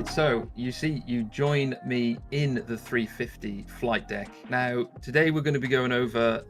Right, so you see, you join me in the 350 flight deck. Now, today we're going to be going over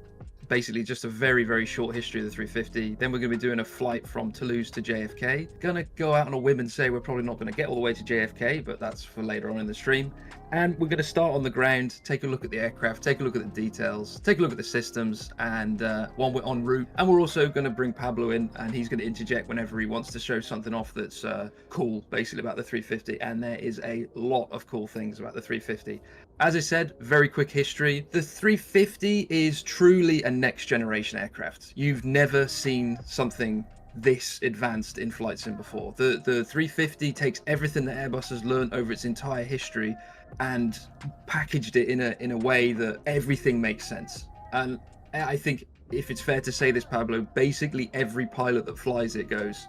basically just a very, very short history of the 350. Then we're going to be doing a flight from Toulouse to JFK. Gonna go out on a whim and say we're probably not going to get all the way to JFK, but that's for later on in the stream. And we're going to start on the ground, take a look at the aircraft, take a look at the details, take a look at the systems, and while we're en route. And we're also going to bring Pablo in, and he's going to interject whenever he wants to show something off that's cool, basically, about the 350. And there is a lot of cool things about the 350. As I said, very quick history. The 350 is truly a next generation aircraft. You've never seen something this advanced in flight sim before. The 350 takes everything that Airbus has learned over its entire history and packaged it in a way that everything makes sense. And I think, if it's fair to say this, Pablo, basically every pilot that flies it goes,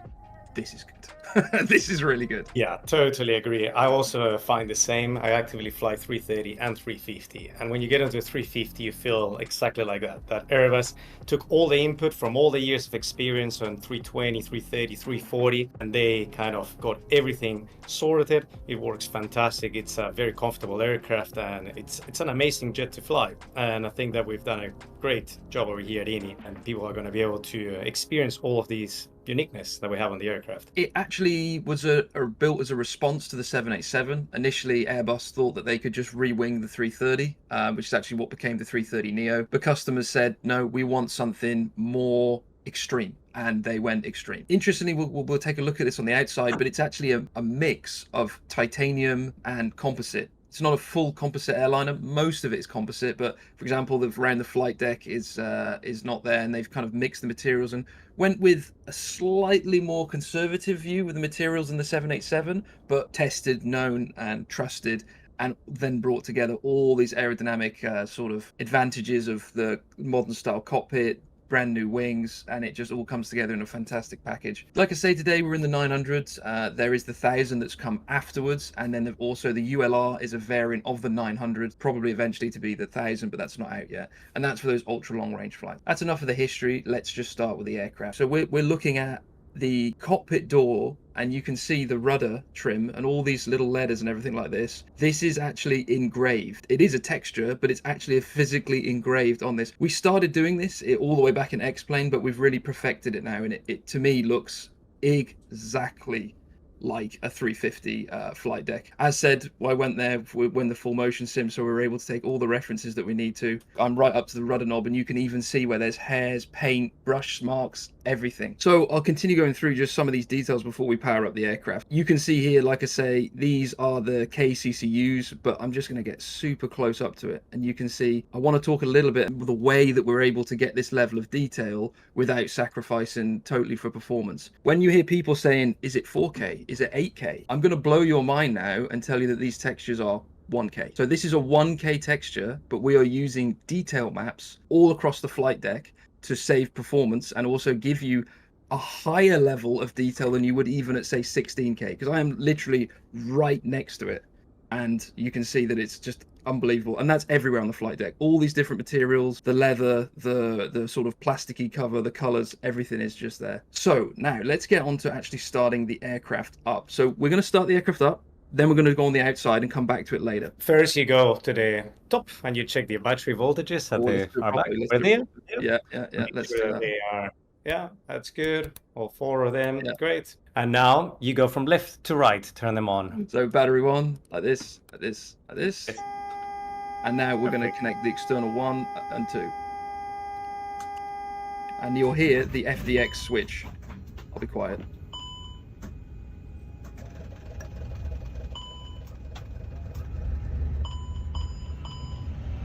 this is good. This is really good. Yeah, totally agree. I also find the same. I actively fly 330 and 350. And when you get into a 350, you feel exactly like that Airbus took all the input from all the years of experience on 320, 330, 340, and they kind of got everything sorted. It works fantastic. It's a very comfortable aircraft, and it's an amazing jet to fly. And I think that we've done a great job over here at INIT, and people are going to be able to experience all of these uniqueness that we have on the aircraft. It actually was built as a response to the 787. Initially, Airbus thought that they could just re-wing the 330, which is actually what became the 330 Neo. But customers said, no, we want something more extreme, and they went extreme. Interestingly, we'll take a look at this on the outside, but it's actually a mix of titanium and composite. It's not a full composite airliner. Most of it is composite, but for example, around the flight deck is not there, and they've kind of mixed the materials and went with a slightly more conservative view with the materials in the 787, but tested, known, and trusted, and then brought together all these aerodynamic sort of advantages of the modern style cockpit, brand new wings, and it just all comes together in a fantastic package. Like I say, today we're in the 900s. There is the 1000 that's come afterwards, and then also the ULR is a variant of the 900, probably eventually to be the 1000, but that's not out yet. And that's for those ultra long range flights. That's enough of the history. Let's just start with the aircraft. So we're looking at the cockpit door, and you can see the rudder trim and all these little letters and everything like this. This is actually engraved. It is a texture, but it's actually physically engraved on this. We started doing this all the way back in X-Plane, but we've really perfected it now, and it to me looks exactly like a 350 flight deck. As said, I went there when the full motion sim, so we were able to take all the references that we need to. I'm right up to the rudder knob, and you can even see where there's hairs, paint, brush marks, everything. So I'll continue going through just some of these details before we power up the aircraft. You can see here, like I say, these are the KCCUs, but I'm just going to get super close up to it, and you can see I want to talk a little bit about the way that we're able to get this level of detail without sacrificing totally for performance. When you hear people saying, is it 4K? Is it 8K? I'm going to blow your mind now and tell you that these textures are 1K. So this is a 1K texture, but we are using detail maps all across the flight deck to save performance and also give you a higher level of detail than you would even at, say, 16K, because I am literally right next to it, and you can see that it's just unbelievable. And that's everywhere on the flight deck. All these different materials, the leather, the sort of plasticky cover, the colors, everything is just there. So now let's get on to actually starting the aircraft up. So we're going to start the aircraft up, then we're going to go on the outside and come back to it later. First, you go to the top and you check the battery voltages at the Yeah. Let's do that. They are, yeah, that's good. All four of them, great. And now you go from left to right, turn them on. So battery one, like this, like this, like this. Yes. And now we're going to connect the external 1 and 2. And you'll hear the FDX switch. I'll be quiet.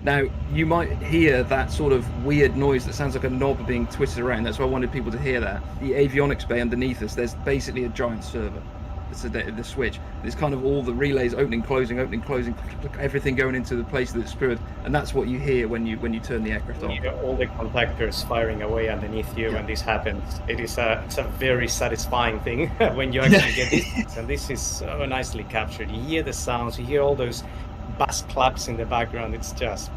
Now, you might hear that sort of weird noise that sounds like a knob being twisted around. That's why I wanted people to hear that. The avionics bay underneath us, there's basically a giant server. It's the switch. There's kind of all the relays opening, closing, everything going into the place that it's screwed. And that's what you hear when you turn the aircraft on. You hear all the contactors firing away underneath you when this happens. It's a very satisfying thing when you actually get this. And this is so nicely captured. You hear the sounds, you hear all those bass claps in the background. It's just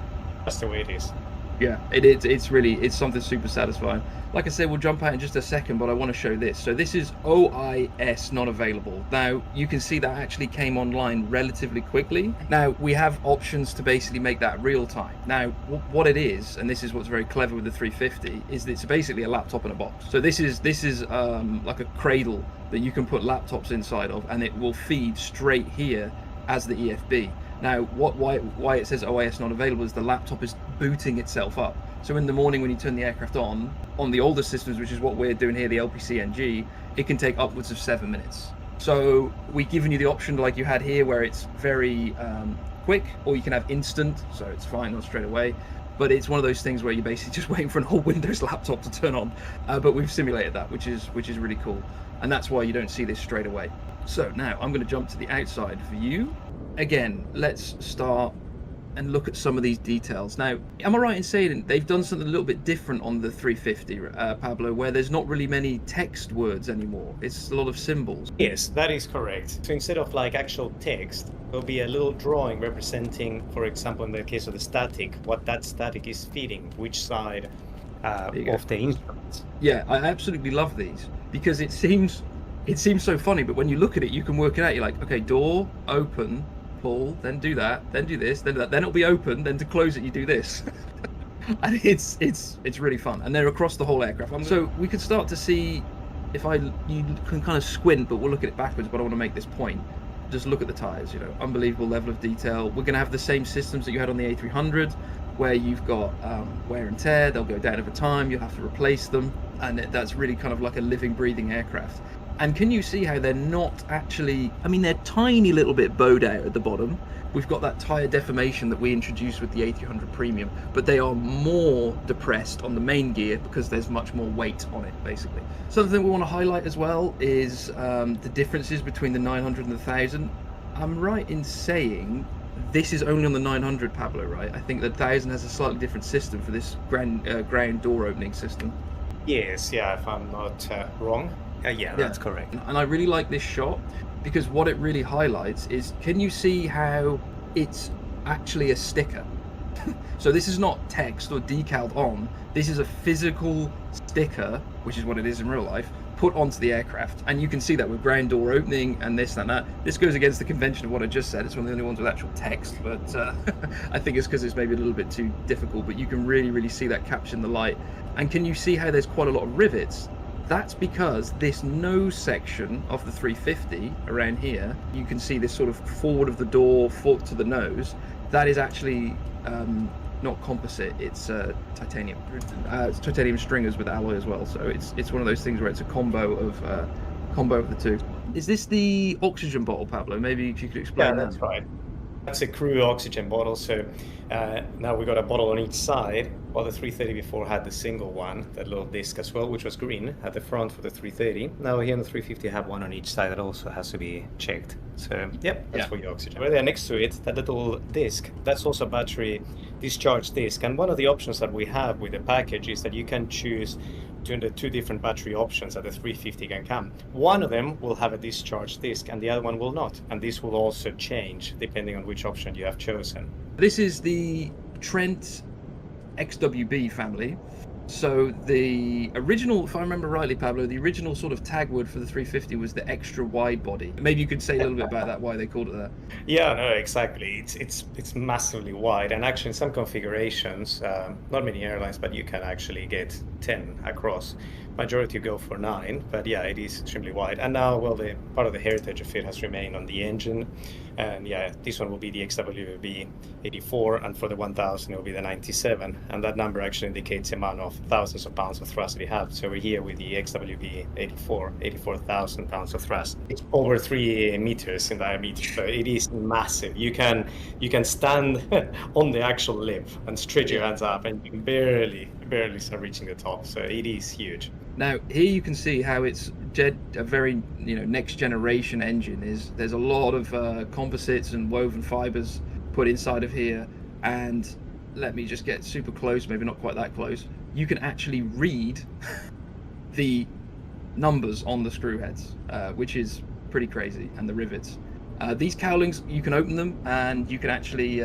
the way it is. Yeah, it's something super satisfying. Like I said, we'll jump out in just a second, but I want to show this. So this is OIS not available. Now you can see that actually came online relatively quickly. Now we have options to basically make that real time. Now what it is, and this is what's very clever with the 350, is that it's basically a laptop in a box. So this is like a cradle that you can put laptops inside of, and it will feed straight here as the EFB. Now, why it says OIS not available is the laptop is booting itself up. So in the morning when you turn the aircraft on the older systems, which is what we're doing here, the LPCNG, it can take upwards of 7 minutes. So we've given you the option like you had here where it's very quick, or you can have instant, so it's fine, not straight away. But it's one of those things where you're basically just waiting for an old Windows laptop to turn on. But we've simulated that, which is really cool. And that's why you don't see this straight away. So now I'm going to jump to the outside view. Again, let's start and look at some of these details. Now, am I right in saying they've done something a little bit different on the 350, Pablo, where there's not really many text words anymore? It's a lot of symbols. Yes, that is correct. So instead of like actual text, there'll be a little drawing representing, for example, in the case of the static, what that static is feeding, which side of the instruments. Yeah, I absolutely love these because it seems so funny, but when you look at it, you can work it out. You're like, okay, door, open, pull, then do that, then do this, then do that, then it'll be open, then to close it you do this. And it's really fun, and they're across the whole aircraft. So we could start to see, you can kind of squint, but we'll look at it backwards. But I want to make this point. Just look at the tires, unbelievable level of detail. We're going to have the same systems that you had on the A300, where you've got wear and tear. They'll go down over time, you'll have to replace them, and that's really kind of like a living, breathing aircraft. And can you see how they're not actually, they're tiny little bit bowed out at the bottom. We've got that tire deformation that we introduced with the A300 Premium, but they are more depressed on the main gear because there's much more weight on it, basically. Something we want to highlight as well is the differences between the 900 and the 1000. I'm right in saying this is only on the 900, Pablo, right? I think the 1000 has a slightly different system for this ground door opening system. Yes, yeah, if I'm not wrong. Yeah, that's correct. And I really like this shot because what it really highlights is, can you see how it's actually a sticker? So this is not text or decaled on, this is a physical sticker, which is what it is in real life, put onto the aircraft. And you can see that with ground door opening and this and that. This goes against the convention of what I just said. It's one of the only ones with actual text, but I think it's because it's maybe a little bit too difficult, but you can really see that capture in the light. And can you see how there's quite a lot of rivets? That's because this nose section of the 350 around here, you can see this sort of forward of the door, foot to the nose. That is actually not composite, it's titanium. It's titanium stringers with alloy as well. So it's one of those things where it's a combo of the two. Is this the oxygen bottle, Pablo? Maybe if you could explain that. Yeah, that's right. That's a crew oxygen bottle. So now we got a bottle on each side. While the 330 before had the single one, that little disc as well, which was green at the front for the 330. Now here on the 350 have one on each side that also has to be checked. So that's for your oxygen. Right there next to it, that little disc, that's also a battery discharge disc. And one of the options that we have with the package is that you can choose between the two different battery options that the 350 can come. One of them will have a discharge disc and the other one will not. And this will also change depending on which option you have chosen. This is the Trent XWB family. So the original, if I remember rightly, Pablo, the original sort of tag word for the 350 was the extra wide body. Maybe you could say a little bit about that, why they called it that. Yeah, no, exactly. It's massively wide, and actually in some configurations, not many airlines, but you can actually get 10 across. Majority go for 9, but yeah, it is extremely wide. And now, well, the part of the heritage of it has remained on the engine. And yeah, this one will be the XWB 84, and for the 1000 it will be the 97. And that number actually indicates the amount of thousands of pounds of thrust we have. So we're here with the XWB 84, 84,000 pounds of thrust. It's over 3 meters in diameter, so it is massive. You can stand on the actual lip and stretch your hands up, and you can barely start reaching the top. So it is huge. Now here you can see how it's a very next generation engine. There's a lot of composites and woven fibers put inside of here, and let me just get super close, maybe not quite that close. You can actually read the numbers on the screw heads, which is pretty crazy, and the rivets. These cowlings, you can open them and you can actually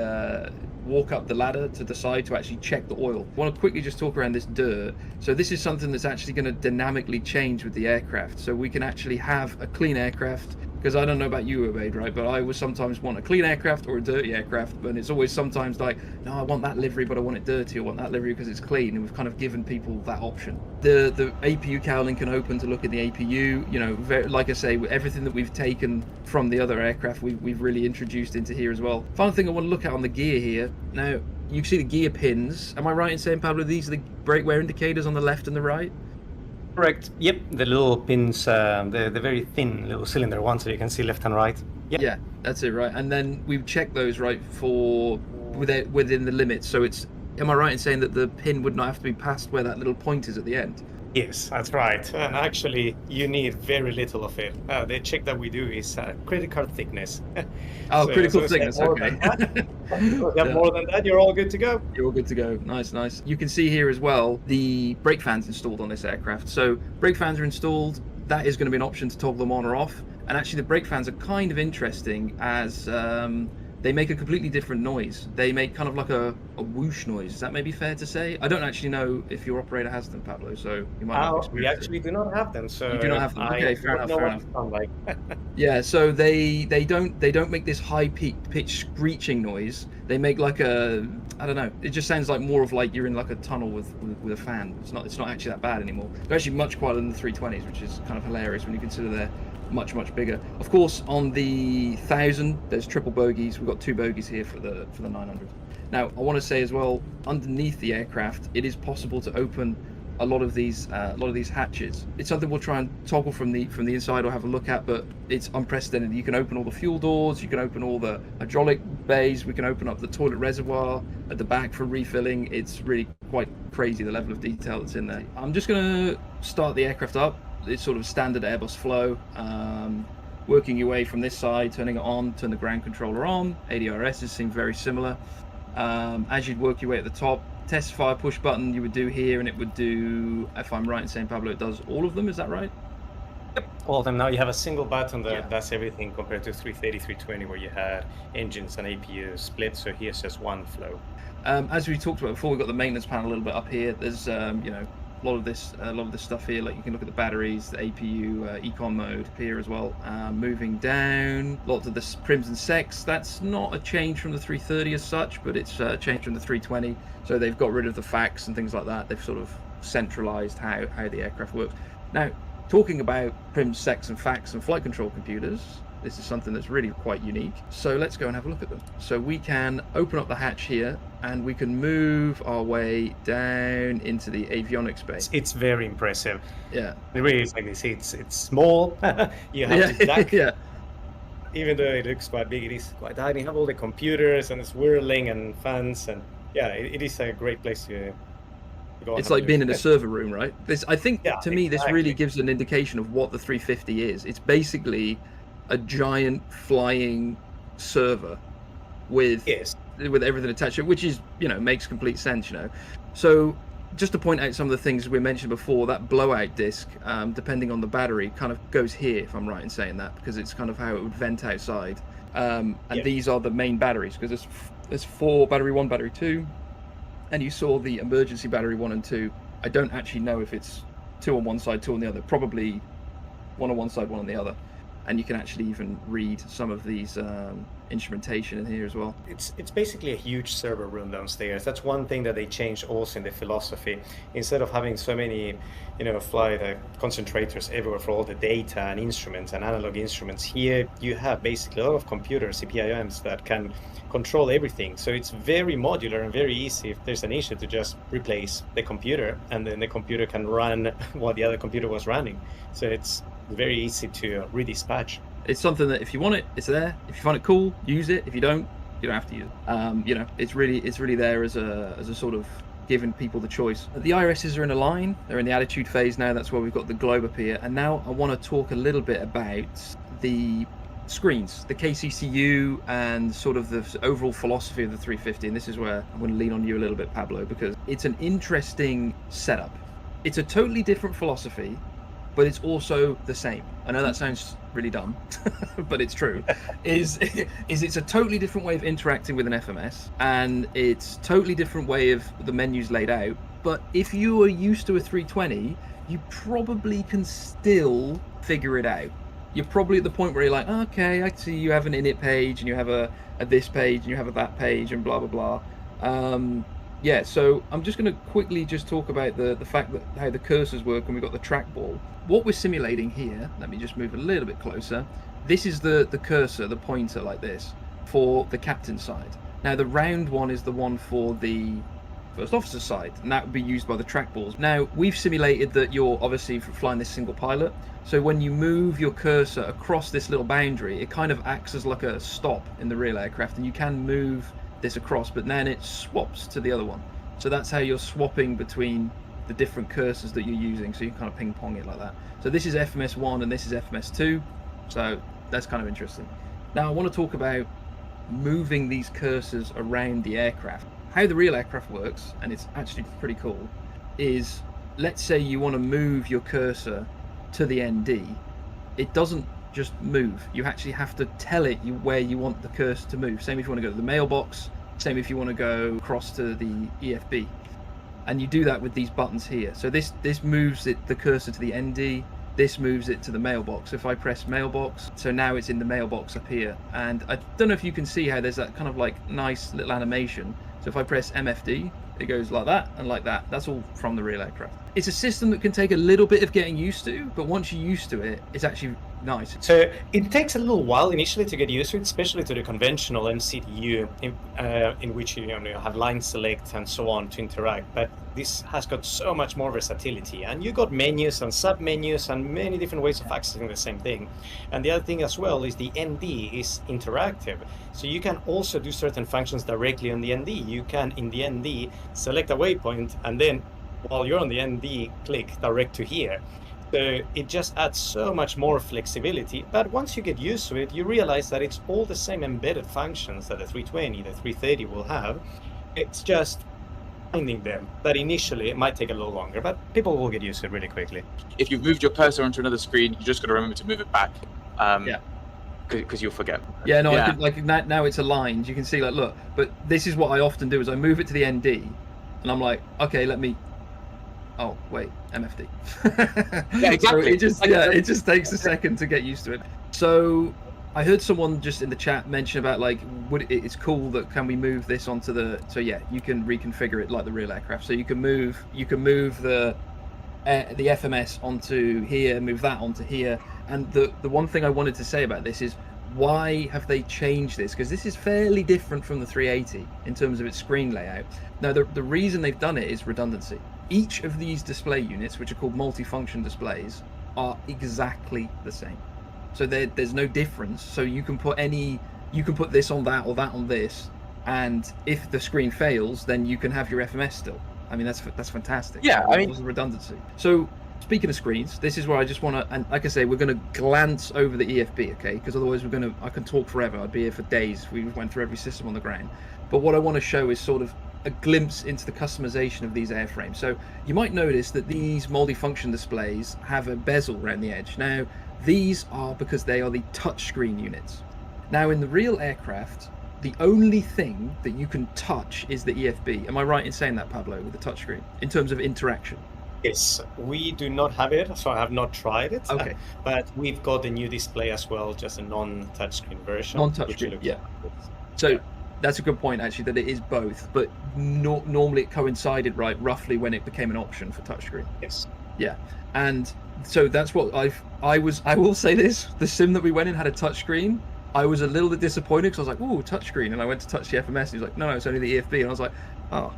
walk up the ladder to decide to actually check the oil. I want to quickly just talk around this dirt. So this is something that's actually going to dynamically change with the aircraft. So we can actually have a clean aircraft, because I don't know about you, Obaid, right? But I would sometimes want a clean aircraft or a dirty aircraft, but it's always sometimes like, no, I want that livery, but I want it dirty. I want that livery because it's clean, and we've kind of given people that option. The APU cowling can open to look at the APU. You know, like I say, everything that we've taken from the other aircraft, we've really introduced into here as well. Final thing I want to look at on the gear here. Now, you can see the gear pins. Am I right in saying, Pablo, these are the brake wear indicators on the left and the right? Correct. Yep, the little pins, the very thin little cylinder ones that you can see left and right. Yep. Yeah, that's it, right? And then we've checked those, right, for within the limits. So it's, am I right in saying that the pin would not have to be past where that little point is at the end? Yes, that's right. And actually, you need very little of it. The check that we do is credit card thickness. Oh, critical thickness, okay. If you have more than that, you're all good to go. You're all good to go. Nice, nice. You can see here as well the brake fans installed on this aircraft. So brake fans are installed. That is going to be an option to toggle them on or off. And actually, the brake fans are kind of interesting as they make a completely different noise. They make kind of like a whoosh noise. Is that maybe fair to say? I don't actually know if your operator has them, Pablo, so you might not. We actually do not have them. So you do not have them. Okay, fair enough. Fair enough. Like. Yeah, so they don't make this high pitch screeching noise. They make like a, I don't know. It just sounds like more of like you're in like a tunnel with a fan. It's not actually that bad anymore. They're actually much quieter than the 320s, which is kind of hilarious when you consider they're much bigger. Of course, on the 1000 there's triple bogies. We've got 2 bogies here for the 900. Now I want to say as well, underneath the aircraft it is possible to open a lot of these hatches. It's something we'll try and toggle from the inside or have a look at, but it's unprecedented. You can open all the fuel doors, you can open all the hydraulic bays, we can open up the toilet reservoir at the back for refilling. It's really quite crazy the level of detail that's in there. I'm just going to start the aircraft up. It's sort of standard Airbus flow, working your way from this side, turning it on, turn the ground controller on. ADRSs seem very similar. As you'd work your way at the top, test fire push button you would do here, and it would do, if I'm right in saying, Pablo, it does all of them, is that right? Yep, all of them. Now you have a single button that does everything compared to 330, 320 where you had engines and APU split, so here's just one flow. As we talked about before, we've got the maintenance panel a little bit up here. There's you know, a lot of this stuff here, like you can look at the batteries, the APU, econ mode here as well. Moving down, lots of the prims and secs. That's not a change from the 330 as such, but it's a change from the 320. So they've got rid of the fax and things like that. They've sort of centralized how the aircraft works. Now, talking about prims, secs and fax and flight control computers, this is something that's really quite unique. So let's go and have a look at them. So we can open up the hatch here and we can move our way down into the avionics bay. It's very impressive. Yeah. It really is like this. It's small. You have to duck. Yeah. Even though it looks quite big, it is quite tiny. You have all the computers and it's whirling and fans, and yeah, it is a great place to go. It's like being in a server room, right? This, I think, to me, this exactly. really gives an indication of what the 350 is. It's basically a giant flying server with everything attached to it, which is, you know, makes complete sense, you know. So just to point out some of the things we mentioned before, that blowout disc, depending on the battery, kind of goes here, if I'm right in saying that, because it's kind of how it would vent outside. And these are the main batteries, because there's 4, battery 1, battery 2, and you saw the emergency battery 1 and 2. I don't actually know if it's 2 on one side, 2 on the other, probably 1 on one side, 1 on the other. And you can actually even read some of these instrumentation in here as well. It's basically a huge server room downstairs. That's one thing that they changed also in the philosophy. Instead of having so many, you know, flight concentrators everywhere for all the data and instruments and analog instruments, here you have basically a lot of computers, CPIMs, that can control everything. So it's very modular and very easy if there's an issue to just replace the computer, and then the computer can run while the other computer was running. So it's very easy to redispatch. It's something that if you want it, it's there. If you find it cool, use it. If you don't have to use it. You know, it's really there as a sort of giving people the choice. The IRSs are in a line. They're in the attitude phase now. That's where we've got the globe up here. And now I want to talk a little bit about the screens, the KCCU, and sort of the overall philosophy of the 350. And this is where I'm going to lean on you a little bit, Pablo, because it's an interesting setup. It's a totally different philosophy but it's also the same. I know that sounds really dumb, but it's true. is it's a totally different way of interacting with an FMS, and it's totally different way of the menus laid out. But if you are used to a 320, you probably can still figure it out. You're probably at the point where you're like, okay, I see you have an init page, and you have a this page, and you have a that page, and blah blah blah. Yeah, so I'm just going to quickly just talk about the fact that how the cursors work, and we've got the trackball. What we're simulating here, let me just move a little bit closer. This is the cursor, the pointer like this, for the captain side. Now the round one is the one for the first officer side, and that would be used by the trackballs. Now we've simulated that you're obviously flying this single pilot, so when you move your cursor across this little boundary, it kind of acts as like a stop in the real aircraft, and you can move this across, but then it swaps to the other one. So that's how you're swapping between the different cursors that you're using, so you kind of ping pong it like that. So this is FMS 1 and this is FMS 2, so that's kind of interesting. Now I want to talk about moving these cursors around the aircraft. How the real aircraft works, and it's actually pretty cool, is let's say you want to move your cursor to the ND. It doesn't just move. You actually have to tell it where you want the cursor to move. Same if you want to go to the mailbox, same if you want to go across to the EFB. And you do that with these buttons here. So this moves the cursor to the ND, this moves it to the mailbox. If I press mailbox, so now it's in the mailbox up here. And I don't know if you can see how there's that kind of like nice little animation. So if I press MFD, it goes like that and like that. That's all from the real aircraft. It's a system that can take a little bit of getting used to, but once you're used to it, it's actually nice. So it takes a little while initially to get used to it, especially to the conventional MCDU, in which you have line select and so on to interact. But this has got so much more versatility, and you got menus and sub menus and many different ways of accessing the same thing. And the other thing as well is the ND is interactive, so you can also do certain functions directly on the ND. You can in the ND select a waypoint, and then while you're on the ND, click direct to here. So it just adds so much more flexibility. But once you get used to it, you realize that it's all the same embedded functions that the 320, the 330 will have. It's just finding them. But initially, it might take a little longer, but people will get used to it really quickly. If you've moved your cursor onto another screen, you just got to remember to move it back. Because you'll forget. Yeah, no, I could, now it's aligned. You can see, like, look, but this is what I often do is I move it to the ND, and I'm like, okay, let me. Oh wait, MFD. Yeah, exactly. So it just takes a second to get used to it. So I heard someone just in the chat mention about like, it's cool that can we move this onto the? So yeah, you can reconfigure it like the real aircraft. So you can move the FMS onto here, move that onto here. And the one thing I wanted to say about this is, why have they changed this? Because this is fairly different from the 380 in terms of its screen layout. Now the reason they've done it is redundancy. Each of these display units, which are called multifunction displays, are exactly the same. So there's no difference. So you can put this on that or that on this, and if the screen fails, then you can have your FMS still. I mean, that's fantastic. Yeah, I mean, redundancy. So speaking of screens, this is where I just want to, and like I say, we're going to glance over the EFB, okay? Because otherwise I can talk forever. I'd be here for days if we went through every system on the ground. But what I want to show is sort of a glimpse into the customization of these airframes. So you might notice that these multifunction displays have a bezel around the edge. Now, these are because they are the touchscreen units. Now, in the real aircraft, the only thing that you can touch is the EFB. Am I right in saying that, Pablo, with the touchscreen, in terms of interaction? Yes, we do not have it, so I have not tried it. Okay. But we've got the new display as well, just a non-touchscreen version. Non-touchscreen, yeah. So that's a good point, actually, that it is both, but normally it coincided roughly when it became an option for touchscreen. Yes. Yeah, and so that's what I will say this: the sim that we went in had a touchscreen. I was a little bit disappointed because I was like, "Ooh, touchscreen," and I went to touch the FMS, and he was like, "No, it's only the EFB," and I was like, "Oh."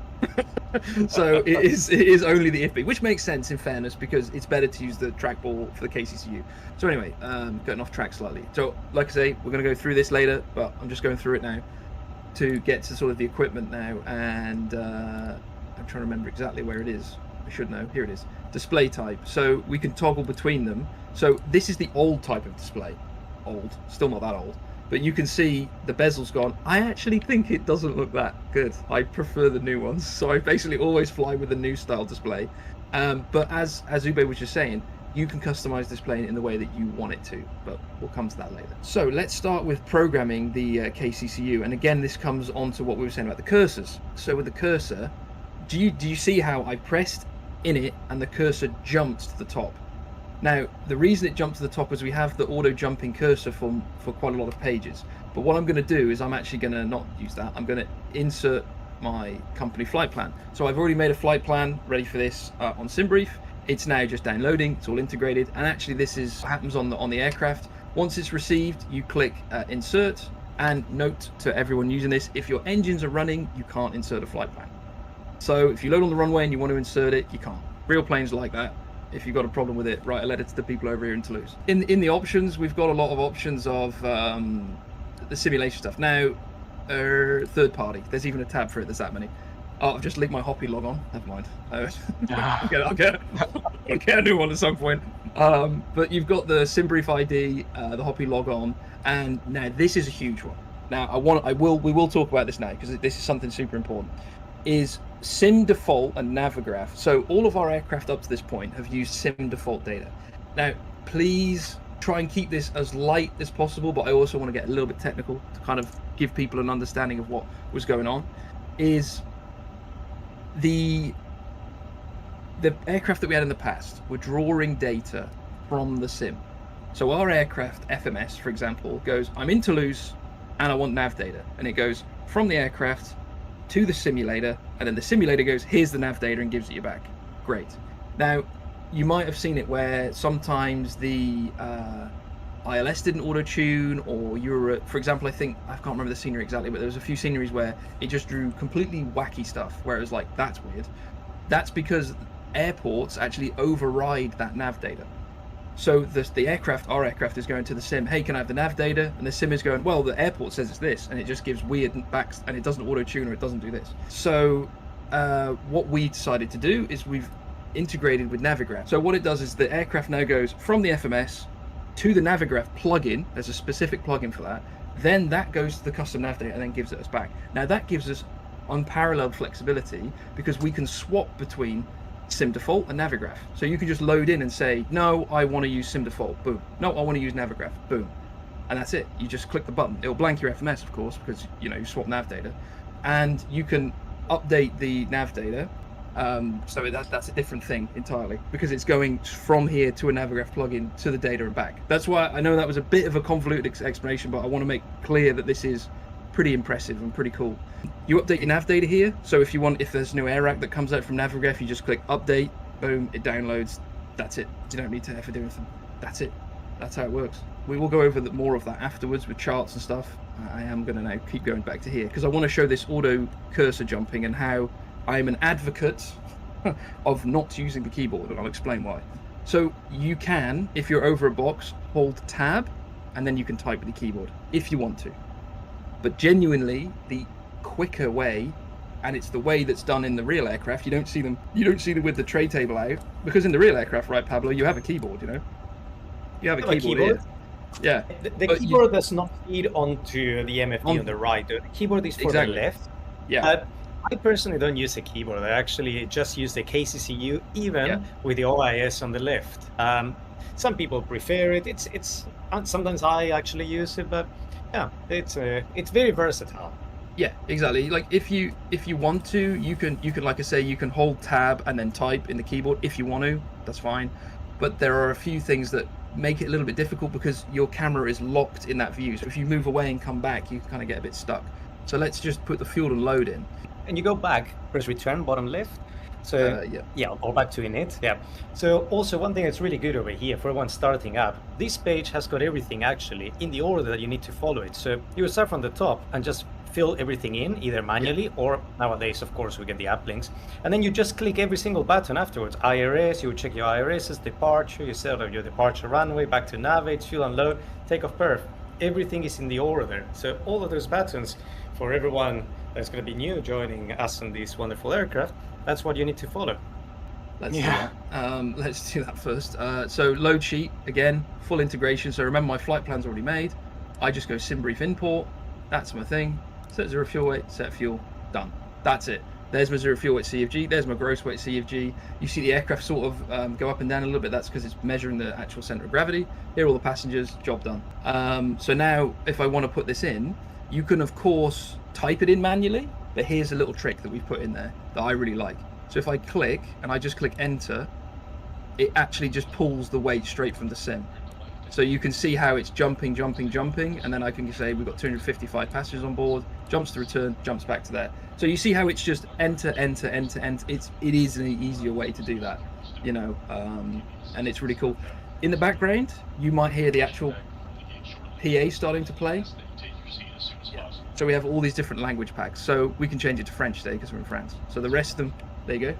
So it is only the EFB, which makes sense in fairness because it's better to use the trackball for the KCCU. So anyway, getting off track slightly. So like I say, we're going to go through this later, but I'm just going through it now to get to sort of the equipment now, and I'm trying to remember exactly where it is. I should know. Here it is. Display type. So we can toggle between them. So this is the old type of display. Old, still not that old, but you can see the bezel's gone. I actually think it doesn't look that good. I prefer the new ones, so I basically always fly with the new style display. But as Ube was just saying, you can customize this plane in the way that you want it to, but we'll come to that later. So let's start with programming the KCCU, and again this comes on to what we were saying about the cursors. So with the cursor, do you see how I pressed INIT and the cursor jumped to the top? Now the reason it jumped to the top is we have the auto jumping cursor for quite a lot of pages, but what I'm going to do is I'm actually going to not use that. I'm going to insert my company flight plan. So I've already made a flight plan ready for this on Simbrief. It's now just downloading, it's all integrated, and actually this is what happens on the aircraft. Once it's received, you click insert, and note to everyone using this, if your engines are running, you can't insert a flight plan. So if you load on the runway and you want to insert it, you can't. Real planes like that. If you've got a problem with it, write a letter to the people over here in Toulouse. In the options, we've got a lot of options of the simulation stuff. Now, third party, there's even a tab for it, there's that many. Oh, I've just linked my Hoppy Logon. Never mind. I'll get a new one at some point. But you've got the Simbrief ID, the Hoppy Logon, and now this is a huge one. Now we will talk about this now because this is something super important. Is Sim default and Navigraph. So all of our aircraft up to this point have used Sim default data. Now, please try and keep this as light as possible, but I also want to get a little bit technical to kind of give people an understanding of what was going on. Is the aircraft that we had in the past were drawing data from the sim. So our aircraft FMS, for example, goes, I'm in Toulouse and I want nav data, and it goes from the aircraft to the simulator, and then the simulator goes, here's the nav data, and gives it you back. Great. Now you might have seen it where sometimes the ILS didn't auto tune, or Europe, for example, I can't remember the scenery exactly, but there was a few sceneries where it just drew completely wacky stuff where it was like, that's weird. That's because airports actually override that nav data. So the aircraft, our aircraft, is going to the sim, hey, can I have the nav data? And the sim is going, well, the airport says it's this, and it just gives weird backs, and it doesn't auto tune, or it doesn't do this. So what we decided to do is we've integrated with Navigraph. So what it does is the aircraft now goes from the FMS to the Navigraph plugin. There's a specific plugin for that. Then that goes to the custom nav data and then gives it us back. Now that gives us unparalleled flexibility because we can swap between Sim default and Navigraph. So you can just load in and say, no, I want to use Sim default. Boom. No, I want to use Navigraph. Boom. And that's it. You just click the button. It'll blank your FMS, of course, because you swap nav data, and you can update the nav data. So that's a different thing entirely because it's going from here to a Navigraph plugin to the data and back. That's why I know that was a bit of a convoluted explanation, but I want to make clear that this is pretty impressive and pretty cool. You update your nav data here. So if there's new air rack that comes out from Navigraph, you just click update, boom, it downloads. That's it. You don't need to ever do anything. That's it. That's how it works. We will go over more of that afterwards with charts and stuff. I am going to now keep going back to here because I want to show this auto cursor jumping and how I'm an advocate of not using the keyboard, and I'll explain why. So you can, if you're over a box, hold tab, and then you can type with the keyboard if you want to. But genuinely, the quicker way, and it's the way that's done in the real aircraft, you don't see them with the tray table out, because in the real aircraft, right, Pablo, you have a keyboard, You have a keyboard here. Yeah. The keyboard does not feed onto the MFD on the right. The keyboard is for the left. Yeah. I personally don't use a keyboard. I actually just use the KCCU, even with the OIS on the left. Some people prefer it. It's sometimes I actually use it, but yeah, it's very versatile. Yeah, exactly. Like if you want to, you can like I say, you can hold tab and then type in the keyboard if you want to. That's fine. But there are a few things that make it a little bit difficult because your camera is locked in that view. So if you move away and come back, you kind of get a bit stuck. So let's just put the fuel and load in. And you go back, press return, bottom left. So I'll go back to INIT. Yeah. So also one thing that's really good over here for everyone starting up, this page has got everything actually in the order that you need to follow it. So you will start from the top and just fill everything in either manually or nowadays, of course, we get the app links. And then you just click every single button afterwards. IRS, you will check your IRSs, departure, you set up your departure runway, back to navigate, fuel and load, takeoff perf. Everything is in the order. So all of those buttons for everyone that's going to be new joining us on this wonderful aircraft, that's what you need to follow. Let's do that. Let's do that first. So load sheet, again, full integration. So remember my flight plan's already made. I just go Simbrief import. That's my thing. Set zero fuel weight, set fuel, done. That's it. There's my zero fuel weight CFG. There's my gross weight CFG. You see the aircraft sort of go up and down a little bit. That's because it's measuring the actual center of gravity. Here are all the passengers. Job done. So now, if I want to put this in, you can of course type it in manually. But here's a little trick that we've put in there that I really like. So if I click and I just click enter, it actually just pulls the weight straight from the sim. So you can see how it's jumping, and then I can say we've got 255 passengers on board, jumps to return, jumps back to there. So you see how it's just enter. It is an easier way to do that, you know, and it's really cool. In the background, you might hear the actual PA starting to play. So we have all these different language packs. So we can change it to French today because we're in France. So the rest of them, there you go.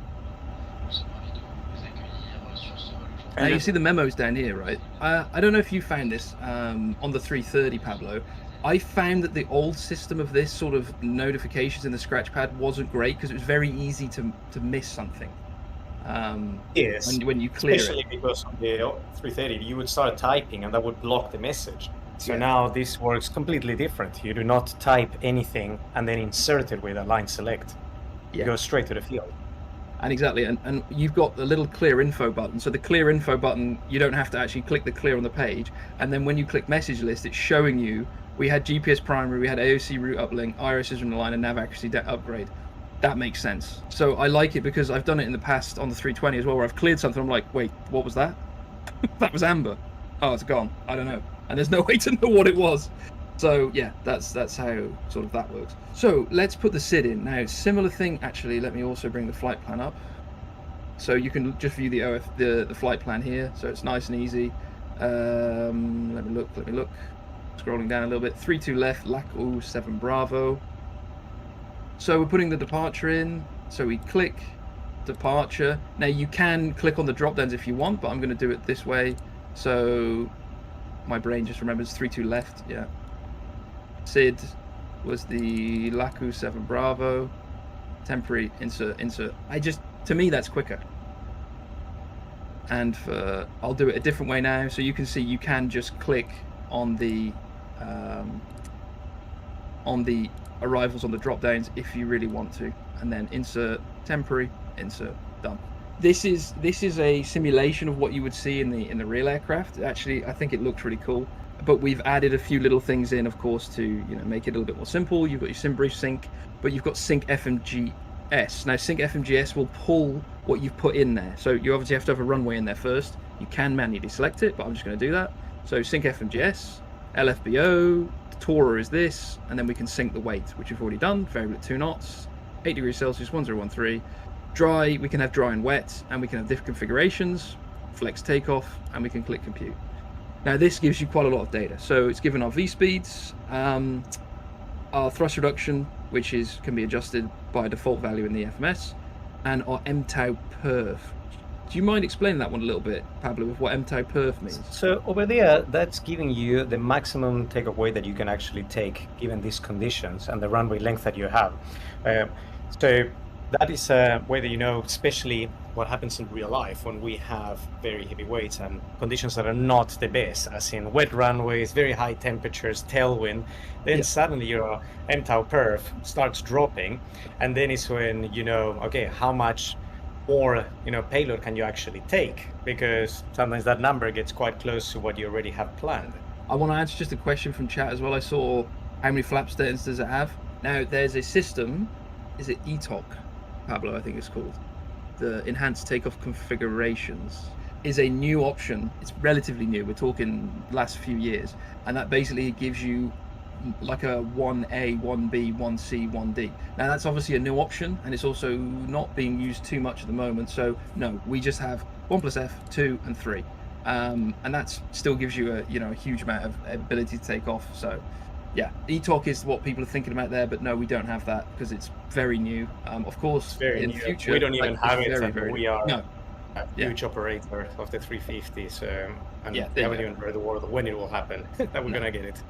Now you see the memos down here, right? I don't know if you found this on the 330, Pablo. I found that the old system of this sort of notifications in the scratch pad wasn't great because it was very easy to miss something. Yes, when you clear especially because on the 330 you would start typing and that would block the message. So now this works completely different. You do not type anything and then insert it with a line select. You go straight to the field. And exactly, and you've got the little clear info button. So the clear info button, you don't have to actually click the clear on the page. And then when you click message list, it's showing you, we had GPS primary, we had AOC route uplink, IRS is line, and nav accuracy upgrade. That makes sense. So I like it because I've done it in the past on the 320 as well, where I've cleared something. I'm like, wait, what was that? That was amber. Oh, it's gone. I don't know. And there's no way to know what it was. So yeah, that's how sort of that works. So let's put the SID in. Now, similar thing, actually, let me also bring the flight plan up. So you can just view the flight plan here. So it's nice and easy. Let me look. Scrolling down a little bit. 32 left, LACO 7 Bravo. So we're putting the departure in. So we click departure. Now you can click on the drop downs if you want, but I'm going to do it this way. So my brain just remembers 32 left. Yeah. SID was the LACO 7 Bravo. Temporary insert. To me that's quicker. And I'll do it a different way now. So you can see you can just click on the arrivals on the drop downs if you really want to, and then insert temporary, insert, done. This is a simulation of what you would see in the real aircraft. Actually, I think it looks really cool, but we've added a few little things in, of course, to make it a little bit more simple. You've got your Simbrief sync, but you've got sync FMGS. Now sync FMGS will pull what you've put in there, so you obviously have to have a runway in there first. You can manually select it, but I'm just going to do that. So sync FMGS, LFBO, the Tourer is this, and then we can sync the weight, which we've already done. Variable at 2 knots, 8 degrees Celsius, 1013. Dry, we can have dry and wet, and we can have different configurations, flex takeoff, and we can click compute. Now this gives you quite a lot of data. So it's given our V speeds, our thrust reduction, which can be adjusted by default value in the FMS, and our MTOW perf. Do you mind explaining that one a little bit, Pablo, with what MTOW perf means? So over there, that's giving you the maximum takeoff weight that you can actually take given these conditions and the runway length that you have. So that is a way that especially what happens in real life when we have very heavy weights and conditions that are not the best, as in wet runways, very high temperatures, tailwind. Then suddenly your MTOW perf starts dropping, and then it's when okay, how much more payload can you actually take, because sometimes that number gets quite close to what you already have planned. I want to answer just a question from chat as well. I saw how many flap settings does it have. Now there's a system, is it ETOC, Pablo, I think it's called, the enhanced takeoff configurations, is a new option. It's relatively new, we're talking last few years, and that basically gives you like a 1A, 1B, 1C, 1D. Now that's obviously a new option, and it's also not being used too much at the moment. So no, we just have 1 plus F, 2 and 3, and that still gives you a huge amount of ability to take off. So yeah, ETOC is what people are thinking about there, but no, we don't have that because it's very new. Of course, very in new. the future we don't even have it, very, and very we are no. a huge operator of the 350s, and we haven't even heard the word of when it will happen that we're gonna get it.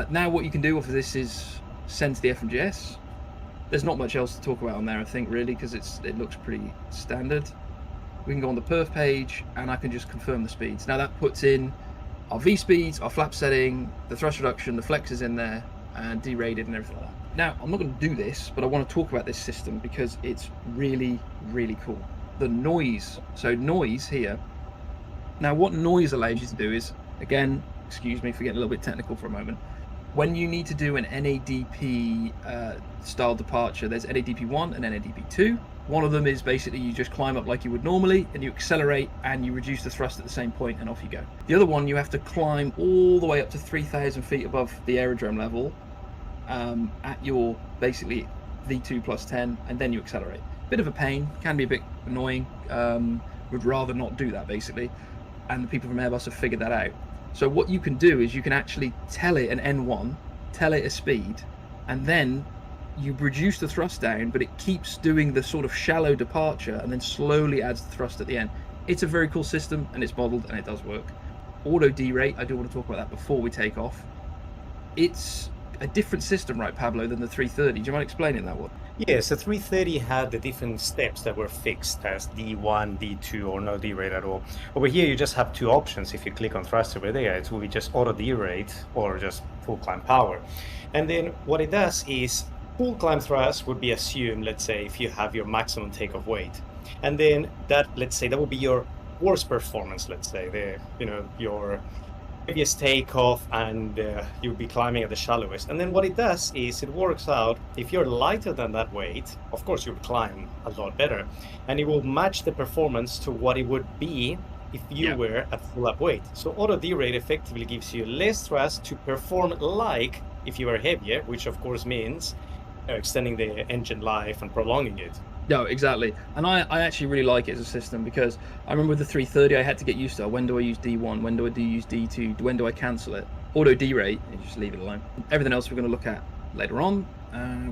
Now what you can do off of this is send to the FMGS. There's not much else to talk about on there, I think, really, because it looks pretty standard. We can go on the perf page, and I can just confirm the speeds. Now that puts in our V speeds, our flap setting, the thrust reduction, the flex is in there, and derated and everything like that. Now, I'm not going to do this, but I want to talk about this system because it's really, really cool. The noise. So noise here. Now, what noise allows you to do is, again, excuse me for getting a little bit technical for a moment. When you need to do an NADP style departure, there's NADP1 and NADP2. One of them is basically you just climb up like you would normally, and you accelerate and you reduce the thrust at the same point, and off you go. The other one, you have to climb all the way up to 3,000 feet above the aerodrome level at your basically V2 plus 10, and then you accelerate. Bit of a pain, can be a bit annoying. Would rather not do that basically, and the people from Airbus have figured that out. So what you can do is you can actually tell it an N1, tell it a speed, and then you reduce the thrust down, but it keeps doing the sort of shallow departure and then slowly adds the thrust at the end. It's a very cool system, and it's modeled, and it does work. Auto derate, I do want to talk about that before we take off. It's a different system, right, Pablo, than the 330. Do you mind explaining that one? Yes, the 330 had the different steps that were fixed as D1, D2, or no derate at all. Over here, you just have two options. If you click on thrust over there, it will be just auto derate or just full climb power. And then what it does is full climb thrust would be assumed, let's say, if you have your maximum takeoff weight. And then that, let's say, that would be your worst performance, let's say, your heaviest takeoff, and you'll be climbing at the shallowest. And then what it does is it works out, if you're lighter than that weight, of course you'll climb a lot better, and it will match the performance to what it would be if you were at full up weight. So auto derate effectively gives you less thrust to perform like if you were heavier, which of course means extending the engine life and prolonging it. No, exactly. And I actually really like it as a system, because I remember with the 330 I had to get used to when do I use D1, when do I use D2, when do I cancel it. Auto derate, you just leave it alone. Everything else we're going to look at later on.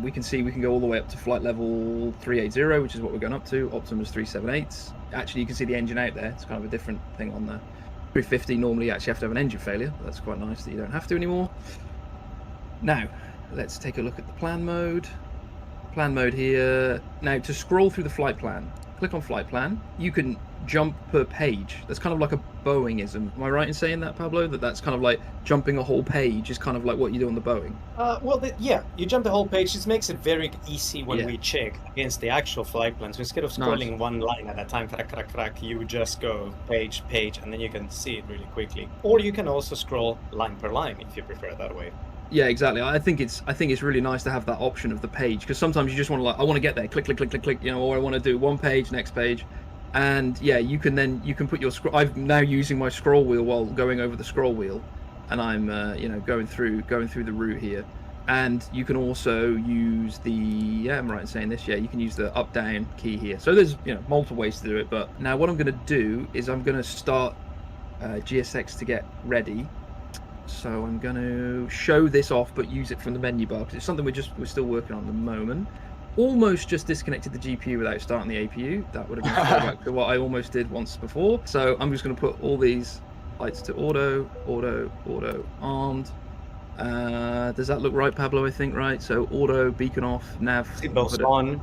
We can see we can go all the way up to flight level 380, which is what we're going up to. Optimus 378. Actually, you can see the engine out there. It's kind of a different thing on the 350. Normally you actually have to have an engine failure. That's quite nice that you don't have to anymore. Now, let's take a look at the plan mode. Plan mode here. Now, to scroll through the flight plan, click on flight plan. You can jump per page. That's kind of like a Boeing-ism. Am I right in saying that, Pablo? That's kind of like jumping a whole page is kind of like what you do on the Boeing. Yeah, you jump the whole page. This makes it very easy when we check against the actual flight plan. So instead of scrolling one line at a time, you just go page, and then you can see it really quickly. Or you can also scroll line per line if you prefer it that way. Yeah, exactly. I think it's really nice to have that option of the page, because sometimes you just want to I want to get there, click, or I want to do one page, next page, and yeah, you can put your scroll. I'm now using my scroll wheel while going over the scroll wheel, and I'm going through the route here, and you can also use the I'm right in saying this. Yeah, you can use the up down key here. So there's multiple ways to do it. But now what I'm going to do is I'm going to start GSX to get ready. So I'm going to show this off, but use it from the menu bar, because it's something we're still working on at the moment. Almost just disconnected the GPU without starting the APU. That would have been back to what I almost did once before. So I'm just going to put all these lights to auto, armed. Does that look right, Pablo? I think right. So auto, beacon off, nav. Seatbelts on.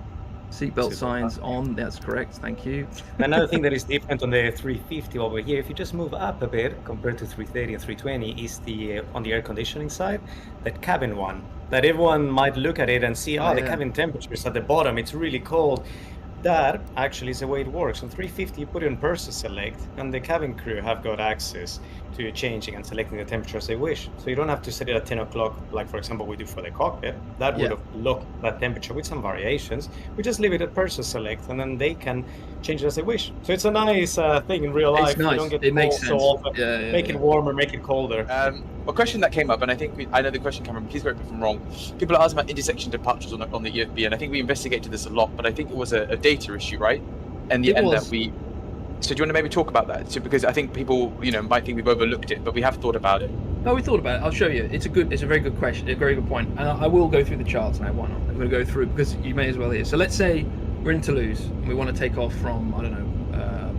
Seatbelt signs on, that's correct, thank you. Another thing that is different on the 350 over here, if you just move up a bit compared to 330 and 320, is the on the air conditioning side, that cabin one. That everyone might look at it and see, the cabin temperature is at the bottom, it's really cold. That actually is the way it works. On 350, you put it in Purser Select, and the cabin crew have got access to changing and selecting the temperature as they wish. So you don't have to set it at 10 o'clock, like for example we do for the cockpit. That would have looked that temperature with some variations. We just leave it at Purser Select, and then they can change it as they wish. So it's a nice thing in real life. It's nice. You don't get it makes so sense. often. Make it warmer, make it colder. A question that came up, and I think I know the question, Cameron, please correct me if I'm wrong. People are asking about intersection departures on the EFB, and I think we investigated this a lot, but I think it was a data issue, right? And so do you want to maybe talk about that? So, because I think people, might think we've overlooked it, but we have thought about it. No, we thought about it. I'll show you. It's a very good question, a very good point. And I will go through the charts now. Why not? I'm going to go through, because you may as well here. So let's say we're in Toulouse and we want to take off from, I don't know,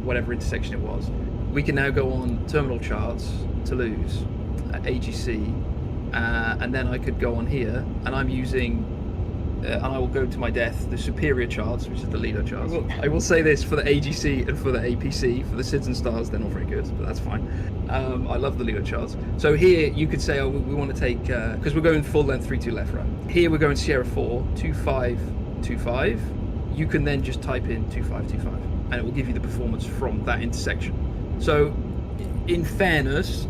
whatever intersection it was. We can now go on terminal charts, Toulouse, AGC, and then I could go on here, and I'm using and I will go to my death, the superior charts, which is the Lido charts. I will say this for the AGC and for the APC, for the SIDs and STARs, they're not very good, but that's fine. I love the Lido charts. So here you could say, oh, we want to take, because we're going full length 3-2 left, right? Here we're going Sierra 4, 2525. You can then just type in 2525, and it will give you the performance from that intersection. So in fairness,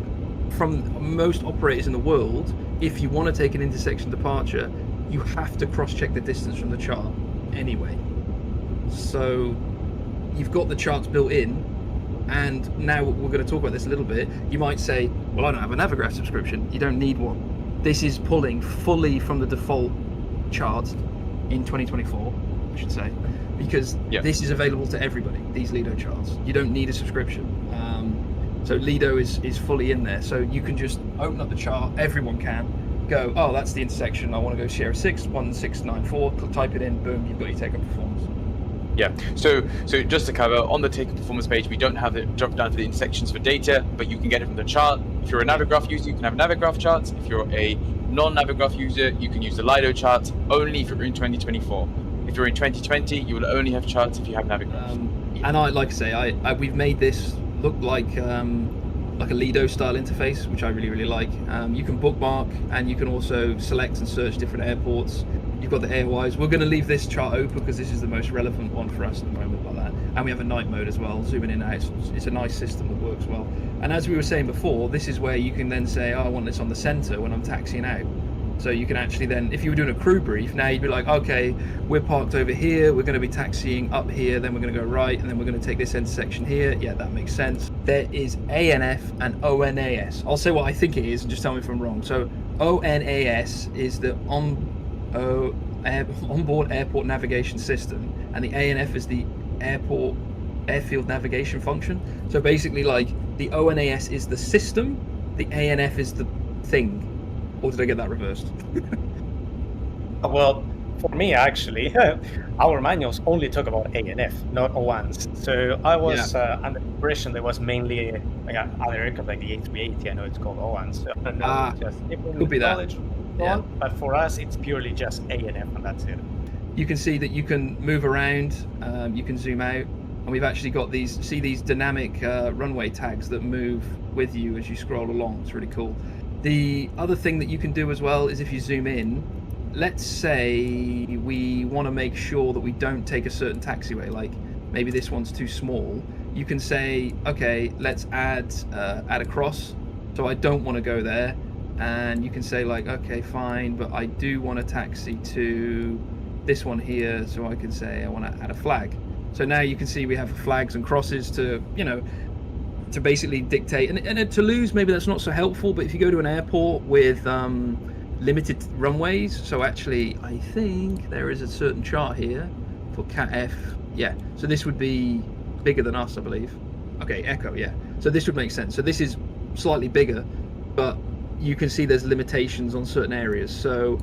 from most operators in the world, if you want to take an intersection departure, you have to cross-check the distance from the chart anyway. So you've got the charts built in, and now we're going to talk about this a little bit. You might say, well, I don't have a Navigraph subscription. You don't need one. This is pulling fully from the default chart in 2024, I should say, because this is available to everybody, these Lido charts. You don't need a subscription. So Lido is fully in there. So you can just open up the chart, everyone can go, oh, that's the intersection, I want to go Sierra 6, 1694, type it in, boom, you've got your takeoff performance. Yeah, so just to cover, on the takeoff performance page, we don't have it drop down to the intersections for data, but you can get it from the chart. If you're a Navigraph user, you can have Navigraph charts. If you're a non-Navigraph user, you can use the Lido charts only if you're in 2024. If you're in 2020, you will only have charts if you have Navigraph. And like I say, we've made this look like a Lido style interface, which I really like. You can bookmark, and you can also select and search different airports. You've got the AOIs. We're going to leave this chart open because this is the most relevant one for us at the moment, like that. And we have a night mode as well, zooming in and out. It's a nice system that works well. And as we were saying before, this is where you can then say, oh, I want this on the center when I'm taxiing out. So you can actually then, if you were doing a crew brief, now you'd be like, okay, we're parked over here, we're going to be taxiing up here, then we're going to go right, and then we're going to take this intersection here. Yeah, that makes sense. There is ANF and ONAS. I'll say what I think it is and just tell me if I'm wrong. So ONAS is the onboard airport navigation system, and the ANF is the airfield navigation function. So basically, like, the ONAS is the system, the ANF is the thing. Or did I get that reversed? Well, for me, actually, our manuals only talk about ANF, not OANS. So I was under the impression there was mainly other aircraft like the A380. I know it's called OANS. So I don't know, just could be that. Yeah. But for us, it's purely just ANF, and that's it. You can see that you can move around, you can zoom out, and we've actually got these dynamic runway tags that move with you as you scroll along. It's really cool. The other thing that you can do as well is if you zoom in, let's say we want to make sure that we don't take a certain taxiway, like maybe this one's too small. You can say, okay, let's add a cross. So I don't want to go there. And you can say like, okay, fine, but I do want to taxi to this one here. So I can say I want to add a flag. So now you can see we have flags and crosses to, to basically dictate, and at Toulouse maybe that's not so helpful, but if you go to an airport with limited runways, so actually I think there is a certain chart here for Cat F, so this would be bigger than us, I believe. Okay, Echo, so this would make sense. So this is slightly bigger, but you can see there's limitations on certain areas, so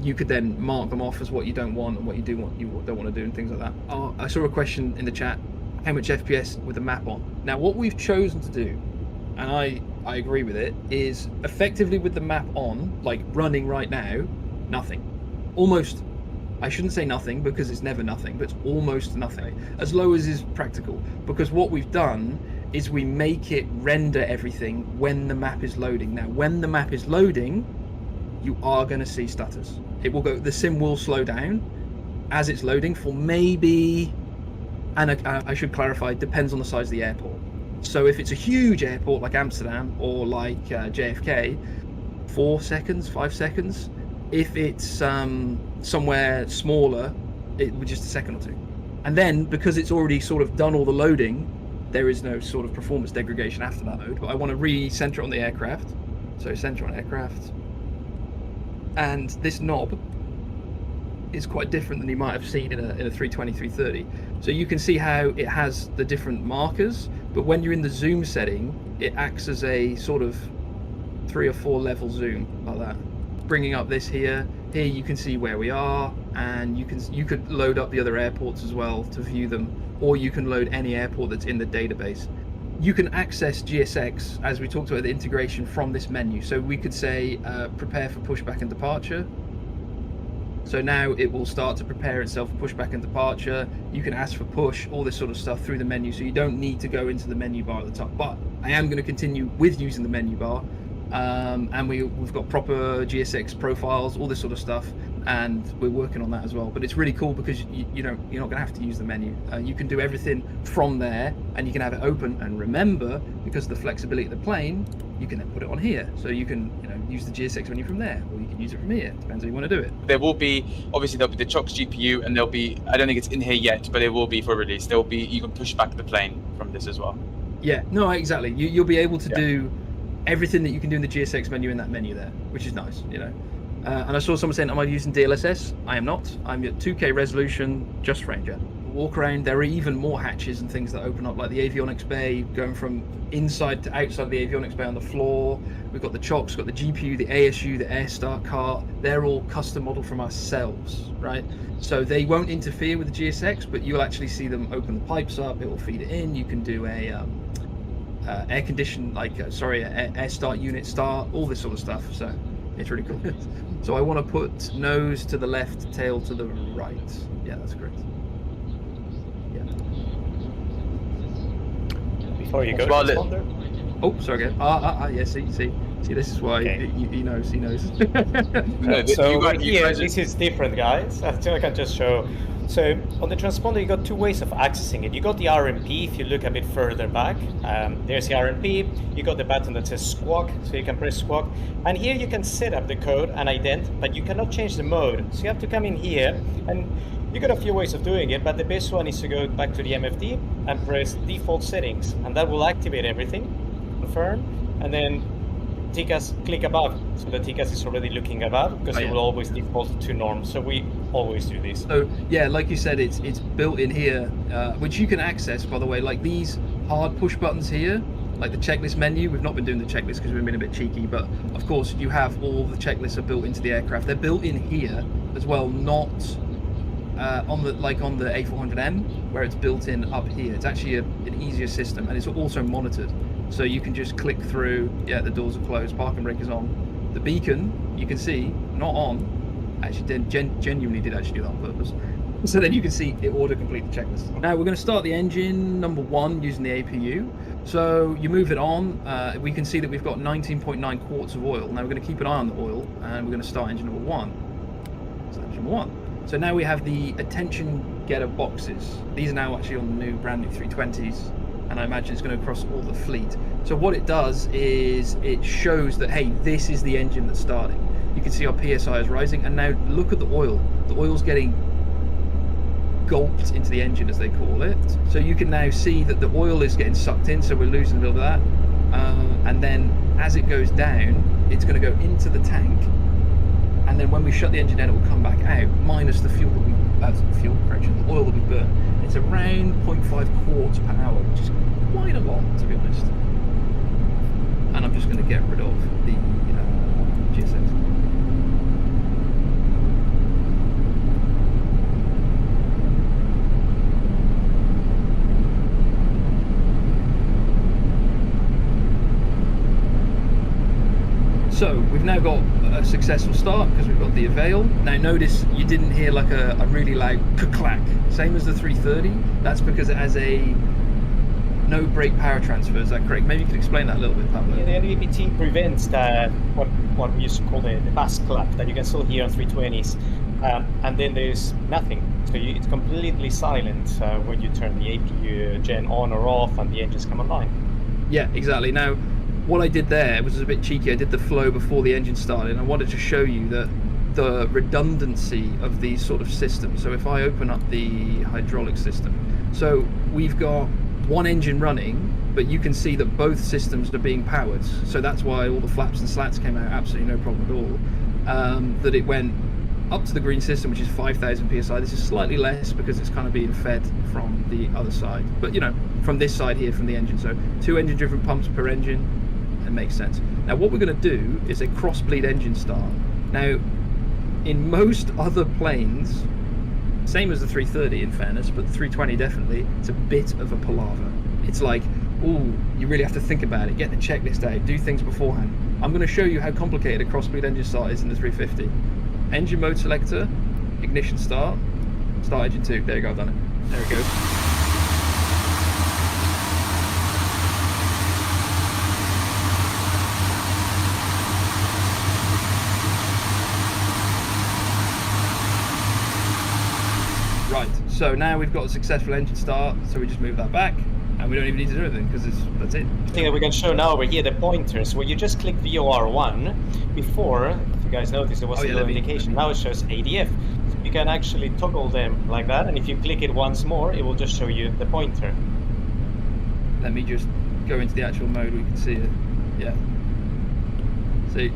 you could then mark them off as what you don't want and what you do want, you don't want to do, and things like that. I saw a question in the chat, how much FPS with the map on? Now what we've chosen to do, and I agree with it, is effectively with the map on, like running right now, nothing. Almost, I shouldn't say nothing because it's never nothing, but it's almost nothing. As low as is practical, because what we've done is we make it render everything when the map is loading. Now when the map is loading, you are going to see stutters. It will go, the sim will slow down as it's loading for maybe, and I should clarify, it depends on the size of the airport. So if it's a huge airport like Amsterdam or like JFK, 4 seconds, 5 seconds. If it's somewhere smaller, it would just a second or two. And then because it's already sort of done all the loading, there is no sort of performance degradation after that load. But I want to re-center on the aircraft. So center on aircraft. And this knob is quite different than you might have seen in a 320, 330. So you can see how it has the different markers, but when you're in the zoom setting, it acts as a sort of 3 or 4 level zoom like that. Bringing up this here you can see where we are, and you could load up the other airports as well to view them, or you can load any airport that's in the database. You can access GSX, as we talked about the integration, from this menu. So we could say prepare for pushback and departure. So now it will start to prepare itself for pushback and departure. You can ask for push, all this sort of stuff through the menu, so you don't need to go into the menu bar at the top. But I am going to continue with using the menu bar, and we've got proper GSX profiles, all this sort of stuff, and we're working on that as well. But it's really cool because you're not going to have to use the menu. You can do everything from there, and you can have it open. And remember, because of the flexibility of the plane, you can then put it on here, so you can use the GSX menu from there, or you can use it from here. Depends how you want to do it. There'll be the CHOCS GPU, and there'll be, I don't think it's in here yet, but it will be for release. There'll be, you can push back the plane from this as well. Yeah, no, exactly. You'll be able to do everything that you can do in the GSX menu in that menu there, which is nice, And I saw someone saying, am I using DLSS? I am not. I'm at 2K resolution, just Ranger. Walkaround, there are even more hatches and things that open up, like the Avionics bay, going from inside to outside of the Avionics bay on the floor. We've got the CHOCS, got the GPU, the ASU, the Air Star cart. They're all custom modeled from ourselves, right? So they won't interfere with the GSX, but you'll actually see them open the pipes up. It will feed it in. You can do a air condition, air start, unit start, all this sort of stuff. So it's really cool. So I want to put nose to the left, tail to the right. Yeah, that's correct. Before you go, oh, sorry again. Yeah. See, this is why he knows. So this is different, guys. I think I can just show. So on the transponder, you got two ways of accessing it. You got the RMP. If you look a bit further back, there's the RMP. You got the button that says squawk, so you can press squawk. And here you can set up the code and ident, but you cannot change the mode. So you have to come in here, and you got a few ways of doing it, but the best one is to go back to the MFD and press default settings, and that will activate everything, confirm, and then TCAS click above. So the TCAS is already looking above, because it will always default to norm. So we always do this. So yeah, like you said, it's built in here, which you can access, by the way, like these hard push buttons here, like the checklist menu. We've not been doing the checklist because we've been a bit cheeky, but of course you have all the checklists are built into the aircraft. They're built in here as well, not on the A400M, where it's built in up here. It's actually an easier system, and it's also monitored. So you can just click through, the doors are closed, parking brake is on. The beacon, you can see, not on. Actually, genuinely did actually do that on purpose. So then you can see it auto-complete the checklist. Now we're going to start the engine, number 1, using the APU. So you move it on, we can see that we've got 19.9 quarts of oil. Now we're going to keep an eye on the oil, and we're going to start engine number 1. So engine number 1. So now we have the attention getter boxes. These are now actually on the new brand new 320s, and I imagine it's going to cross all the fleet. So what it does is it shows that, hey, this is the engine that's starting. You can see our PSI is rising, and now look at the oil. The oil's getting gulped into the engine, as they call it. So you can now see that the oil is getting sucked in, so we're losing a little bit of that. And then as it goes down, it's going to go into the tank. And then when we shut the engine down, it will come back out, minus the fuel that the oil that we burn. It's around 0.5 quarts per hour, which is quite a lot, to be honest. And I'm just going to get rid of the GSX. So we've now got a successful start because we've got the avail. Now notice you didn't hear like a really loud clack, same as the 330. That's because it has a no brake power transfer. Is that correct? Maybe you could explain that a little bit, Pablo. Yeah, the NVPT prevents what we used to call the bass clap that you can still hear on 320s, and then there's nothing. So it's completely silent when you turn the APU gen on or off and the engines come online. Yeah, exactly. Now, what I did there was a bit cheeky. I did the flow before the engine started, and I wanted to show you that the redundancy of these sort of systems. So if I open up the hydraulic system, so we've got one engine running, but you can see that both systems are being powered. So that's why all the flaps and slats came out absolutely no problem at all. That it went up to the green system, which is 5,000 psi. This is slightly less because it's kind of being fed from the other side, but from this side here, from the engine. So 2 engine driven pumps per engine. It makes sense. Now what we're going to do is a cross bleed engine start. Now in most other planes, same as the 330 in fairness, but the 320 definitely, it's a bit of a palaver. It's like, ooh, you really have to think about it, get the checklist out, do things beforehand. I'm going to show you how complicated a cross bleed engine start is in the 350. Engine mode selector, ignition start engine 2. There you go, I've done it. There it goes. Right, so now we've got a successful engine start, so we just move that back, and we don't even need to do anything because that's it. I think that we can show now over here the pointers where you just click VOR1. Before, if you guys noticed, there was a little indication. Now it shows ADF. So you can actually toggle them like that, and if you click it once more, it will just show you the pointer. Let me just go into the actual mode. We can see it. Yeah. See,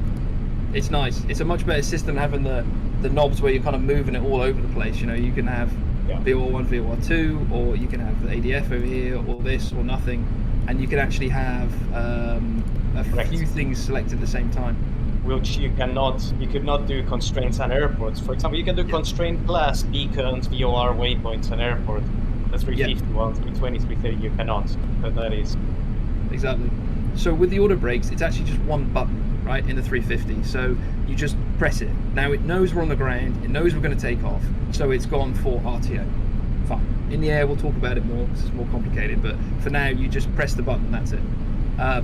it's nice. It's a much better system having the knobs where you're kind of moving it all over the place. You know, you can have VOR1, VOR2, or you can have the ADF over here, or this, or nothing, and you can actually have a few things selected at the same time. Which you could not do constraints on airports. For example, you can do constraint plus beacons, VOR waypoints on airport. The 350 one, 320, 330, you cannot. But that is exactly. So with the auto brakes, it's actually just one button, right, in the 350. So you just press it. Now it knows we're on the ground. It knows we're going to take off. So it's gone for RTO. Fine. In the air, we'll talk about it more because it's more complicated. But for now, you just press the button. That's it.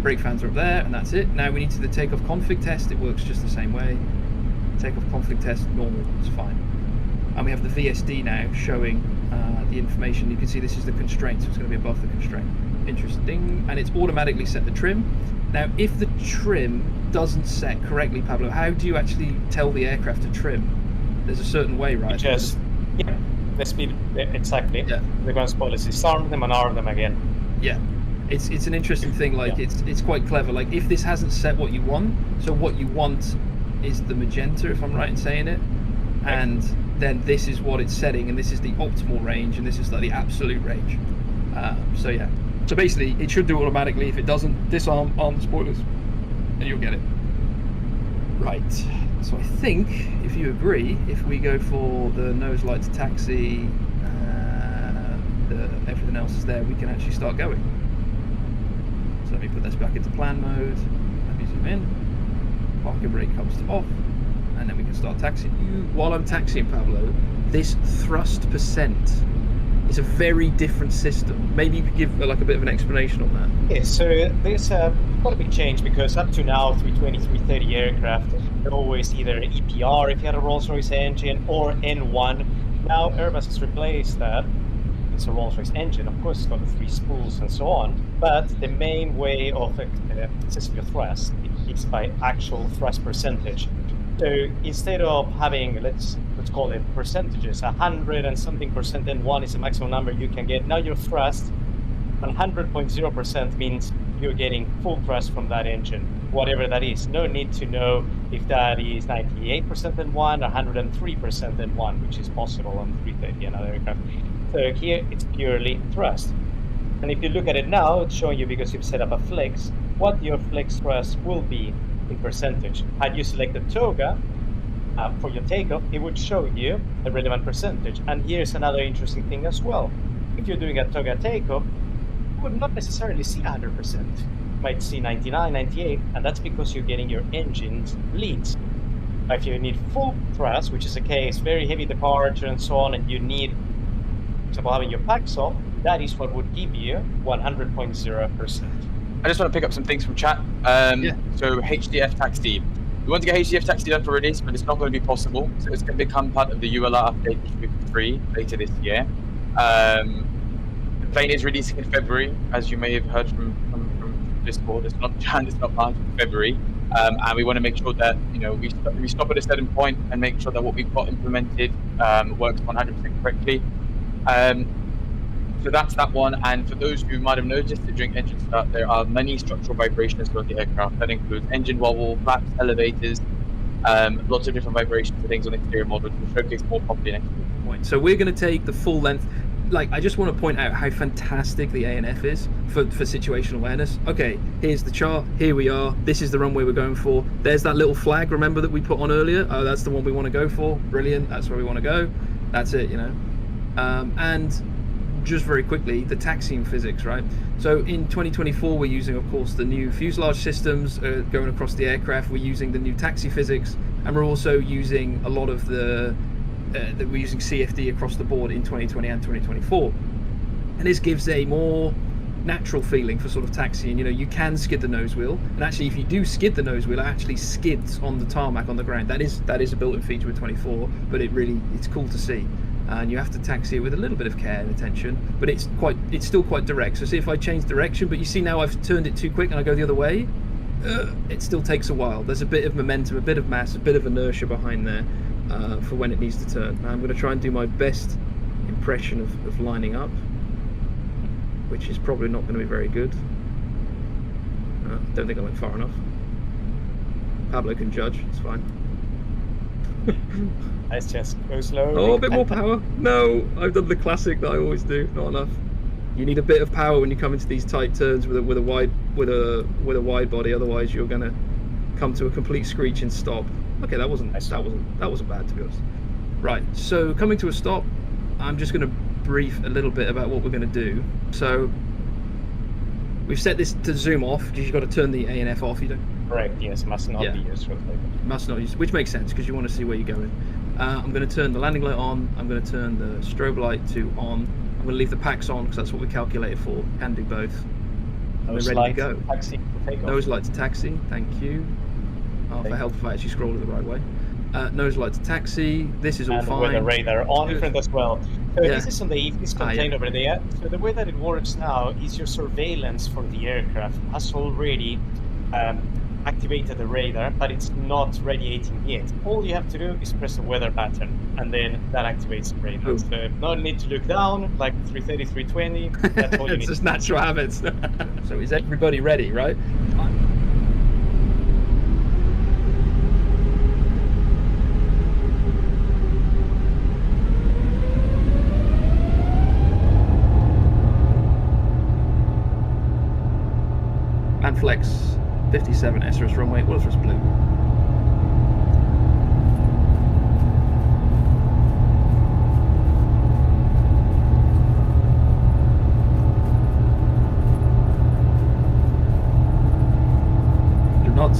Brake fans are up there, and that's it. Now we need to do the takeoff config test. It works just the same way. Takeoff config test, normal. It's fine. And we have the VSD now showing the information. You can see this is the constraint, so it's going to be above the constraint. Interesting. And it's automatically set the trim. Now, if the trim doesn't set correctly, Pablo, how do you actually tell the aircraft to trim? There's a certain way, right? Just, the speed, exactly. Yeah. The ground policy, disarm them and arm them again. Yeah. It's an interesting thing, like it's quite clever. Like if this hasn't set what you want, so what you want is the magenta, if I'm right in saying it, and then this is what it's setting, and this is the optimal range, and this is like the absolute range. So yeah. So basically, it should do it automatically. If it doesn't, disarm, arm the spoilers, and you'll get it. Right. So I think, if you agree, if we go for the nose light to taxi, everything else is there, we can actually start going. So let me put this back into plan mode. Let me zoom in. Parking brake comes to off, and then we can start taxiing. While I'm taxiing, Pablo, this thrust percent is a very different system. Maybe you could give like a bit of an explanation on that. Yeah, so there's quite a big change because up to now, 320, 330 aircraft, they're always either EPR if you had a Rolls-Royce engine or N1. Now Airbus has replaced that. It's a Rolls-Royce engine, of course it's got the 3 spools and so on, but the main way of assessing your thrust is by actual thrust percentage. So instead of having, let's call it percentages, 100 and something percent N1 is the maximum number you can get. Now your thrust, 100.0% means you're getting full thrust from that engine, whatever that is. No need to know if that is 98% N1 or 103% N1, which is possible on 330 and other aircraft. So here it's purely thrust. And if you look at it now, it's showing you, because you've set up a flex, what your flex thrust will be in percentage. Had you selected TOGA for your takeoff, it would show you a relevant percentage. And here's another interesting thing as well. If you're doing a TOGA takeoff, you would not necessarily see 100%. You might see 99, 98, and that's because you're getting your engine's leads. If you need full thrust, which is the case, very heavy departure and so on, and you need, for example, having your packs off, that is what would give you 100.0%. I just want to pick up some things from chat. So HDF taxi. We want to get HDF taxi done for release, but it's not going to be possible. So it's going to become part of the ULR update 53 later this year. The plane is releasing in February, as you may have heard from Discord. It's not Jan, it's not planned for February. And we want to make sure that we stop at a certain point and make sure that what we've got implemented works 100% correctly. So that's that one. And for those who might have noticed that during engine start, there are many structural vibrations throughout the aircraft. That includes engine wobble, flaps, elevators, lots of different vibrations and things on the exterior models. We'll showcase more properly next week. So we're going to take the full length. Like, I just want to point out how fantastic the ANF is for situational awareness. Okay, here's the chart. Here we are. This is the runway we're going for. There's that little flag, remember, that we put on earlier? Oh, that's the one we want to go for. Brilliant. That's where we want to go. That's it, And just very quickly, the taxiing physics, right? So in 2024, we're using, of course, the new fuselage systems going across the aircraft. We're using the new taxi physics, and we're also using a lot of the that we're using CFD across the board in 2020 and 2024. And this gives a more natural feeling for sort of taxiing. You know, you can skid the nose wheel, and actually if you do skid the nose wheel, it actually skids on the tarmac on the ground. That is a built-in feature with 24, but it's cool to see. And you have to taxi it with a little bit of care and attention, but it's still quite direct. So see if I change direction, but you see now I've turned it too quick and I go the other way, it still takes a while. There's a bit of momentum, a bit of mass, a bit of inertia behind there for when it needs to turn. Now I'm going to try and do my best impression of lining up, which is probably not going to be very good. Don't think I went far enough. Pablo can judge, it's fine. Let's just go slowly. Oh, a bit more power. No, I've done the classic that I always do. Not enough. You need a bit of power when you come into these tight turns with a wide body. Otherwise, you're going to come to a complete screech and stop. Okay, that wasn't bad, to be honest. Right. So coming to a stop, I'm just going to brief a little bit about what we're going to do. So we've set this to zoom off because you've got to turn the A and F off. You don't. Correct. Yes, must not be used for the Must not use, which makes sense because you want to see where you're going. I'm going to turn the landing light on. I'm going to turn the strobe light to on. I'm going to leave the packs on because that's what we calculated for. Can do both. We're ready to go. Taxi for takeoff. Nose light to taxi. Thank you. Oh, for help if I actually scroll it the right way. Nose light to taxi. This is all and fine. With the radar on different as well. So this is on the EFB contained over there. So the way that it works now is your surveillance for the aircraft has already activated the radar, but it's not radiating yet. All you have to do is press the weather pattern, and then that activates the radar. So no need to look down like 330, 320. That's all you It's need. just natural habits. So is everybody ready, right? And flex 57 SRS runway, Wilfors blue. Your knots.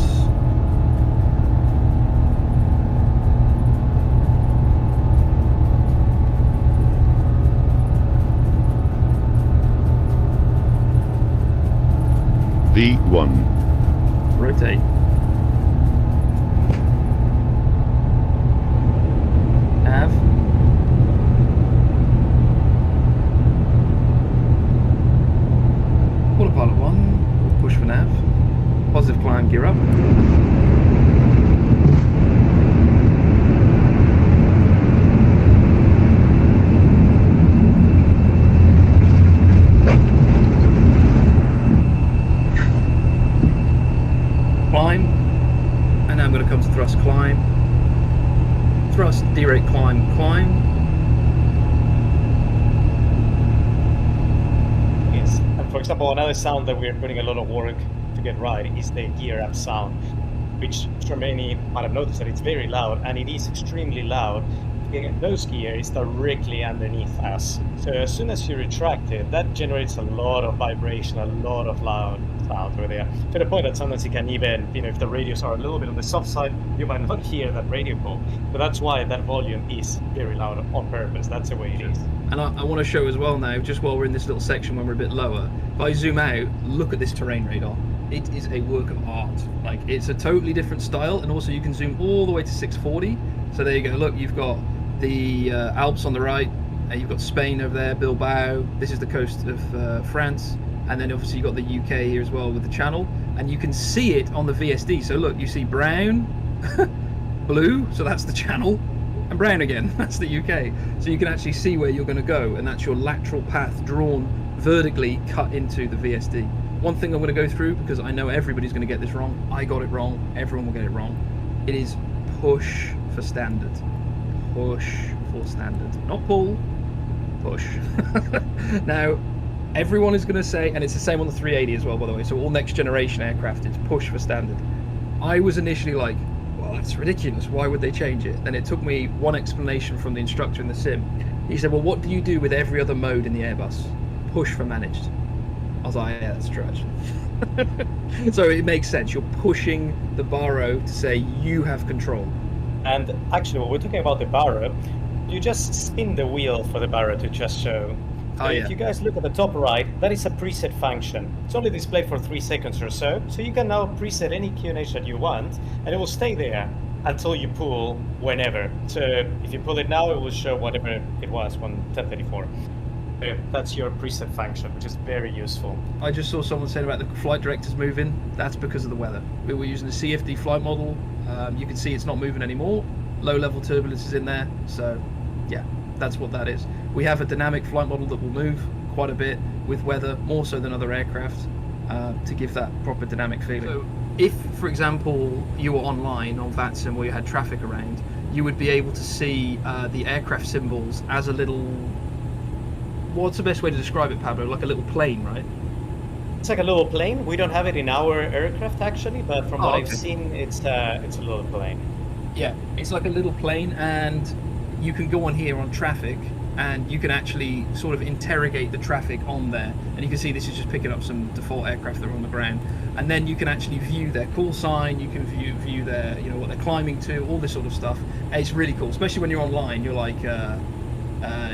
V1. Rotate. Nav. Autopilot 1. Push for nav. Positive climb, gear up. Climb, and now I'm going to come to thrust climb, thrust derate climb climb. Yes, and for example, another sound that we're putting a lot of work to get right is the gear up sound, which for many might have noticed that it's very loud, and it is extremely loud. Nose gear is directly underneath us, so as soon as you retract it, that generates a lot of vibration, a lot of loud sound over there, to the point that sometimes you can even, if the radios are a little bit on the soft side, you might not hear that radio call. But that's why that volume is very loud on purpose. That's the way it is. And I want to show as well now, just while we're in this little section when we're a bit lower, if I zoom out, look at this terrain radar. It is a work of art. Like, it's a totally different style, and also you can zoom all the way to 640. So there you go. Look, you've got the Alps on the right, you've got Spain over there, Bilbao. This is the coast of France, and then obviously you've got the UK here as well with the channel, and you can see it on the VSD. So look, you see brown, blue, so that's the channel, and brown again, that's the UK. So you can actually see where you're going to go, and that's your lateral path drawn vertically cut into the VSD. One thing I'm going to go through, because I know everybody's going to get this wrong, I got it wrong, everyone will get it wrong. It is push for standard. Push for standard, not pull, push. Now, everyone is going to say, and it's the same on the 380 as well, by the way, so all next generation aircraft, it's push for standard. I was initially like, well, that's ridiculous, why would they change it? Then it took me one explanation from the instructor in the sim. He said, well, what do you do with every other mode in the Airbus? Push for managed. I was like, yeah, that's true, actually. So it makes sense, you're pushing the baro to say you have control. And actually, when we're talking about the Baro, you just spin the wheel for the barrel to just show. Oh, yeah. If you guys look at the top right, that is a preset function. It's only displayed for 3 seconds or so, so you can now preset any QNH that you want, and it will stay there until you pull whenever. So if you pull it now, it will show whatever it was on 1034. That's your preset function, which is very useful. I just saw someone saying about the flight directors moving. That's because of the weather. We were using the CFD flight model. You can see it's not moving anymore. Low level turbulence is in there. So yeah, that's what that is. We have a dynamic flight model that will move quite a bit with weather, more so than other aircraft, to give that proper dynamic feeling. So if, for example, you were online on VATSIM where you had traffic around, you would be able to see the aircraft symbols as a little... What's the best way to describe it, Pablo? Like a little plane, right? It's like a little plane. We don't have it in our aircraft actually, but from what I've seen, it's a little plane. Yeah, it's like a little plane, and you can go on here on traffic, and you can actually sort of interrogate the traffic on there. And you can see this is just picking up some default aircraft that are on the ground. And then you can actually view their call sign, you can view their, you know, what they're climbing to, all this sort of stuff. And it's really cool, especially when you're online. You're like,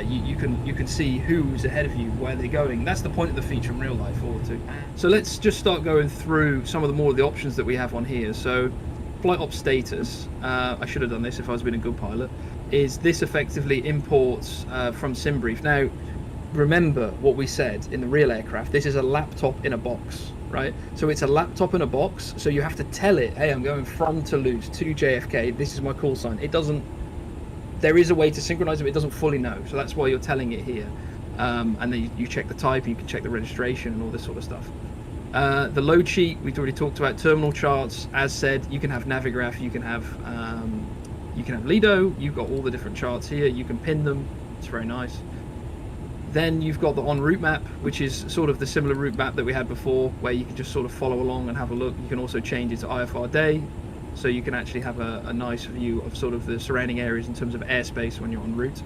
you can see who's ahead of you, where they're going. That's the point of the feature in real life, forward to. So let's just start going through some of the more of the options that we have on here. So flight op status, I should have done this if I was being a good pilot, is this effectively imports from Simbrief. Now, remember what we said in the real aircraft, this is a laptop in a box, right? So it's a laptop in a box, so you have to tell it, hey, I'm going from Toulouse to JFK, this is my call sign. It doesn't, there is a way to synchronize it, but it doesn't fully know, so that's why you're telling it here. And then you check the type, you can check the registration and all this sort of stuff. The load sheet, we've already talked about. Terminal charts, as said, you can have Navigraph, you can have Lido, you've got all the different charts here, you can pin them, it's very nice. Then you've got the en route map, which is sort of the similar route map that we had before, where you can just sort of follow along and have a look. You can also change it to IFR day, so you can actually have a nice view of sort of the surrounding areas in terms of airspace when you're en route.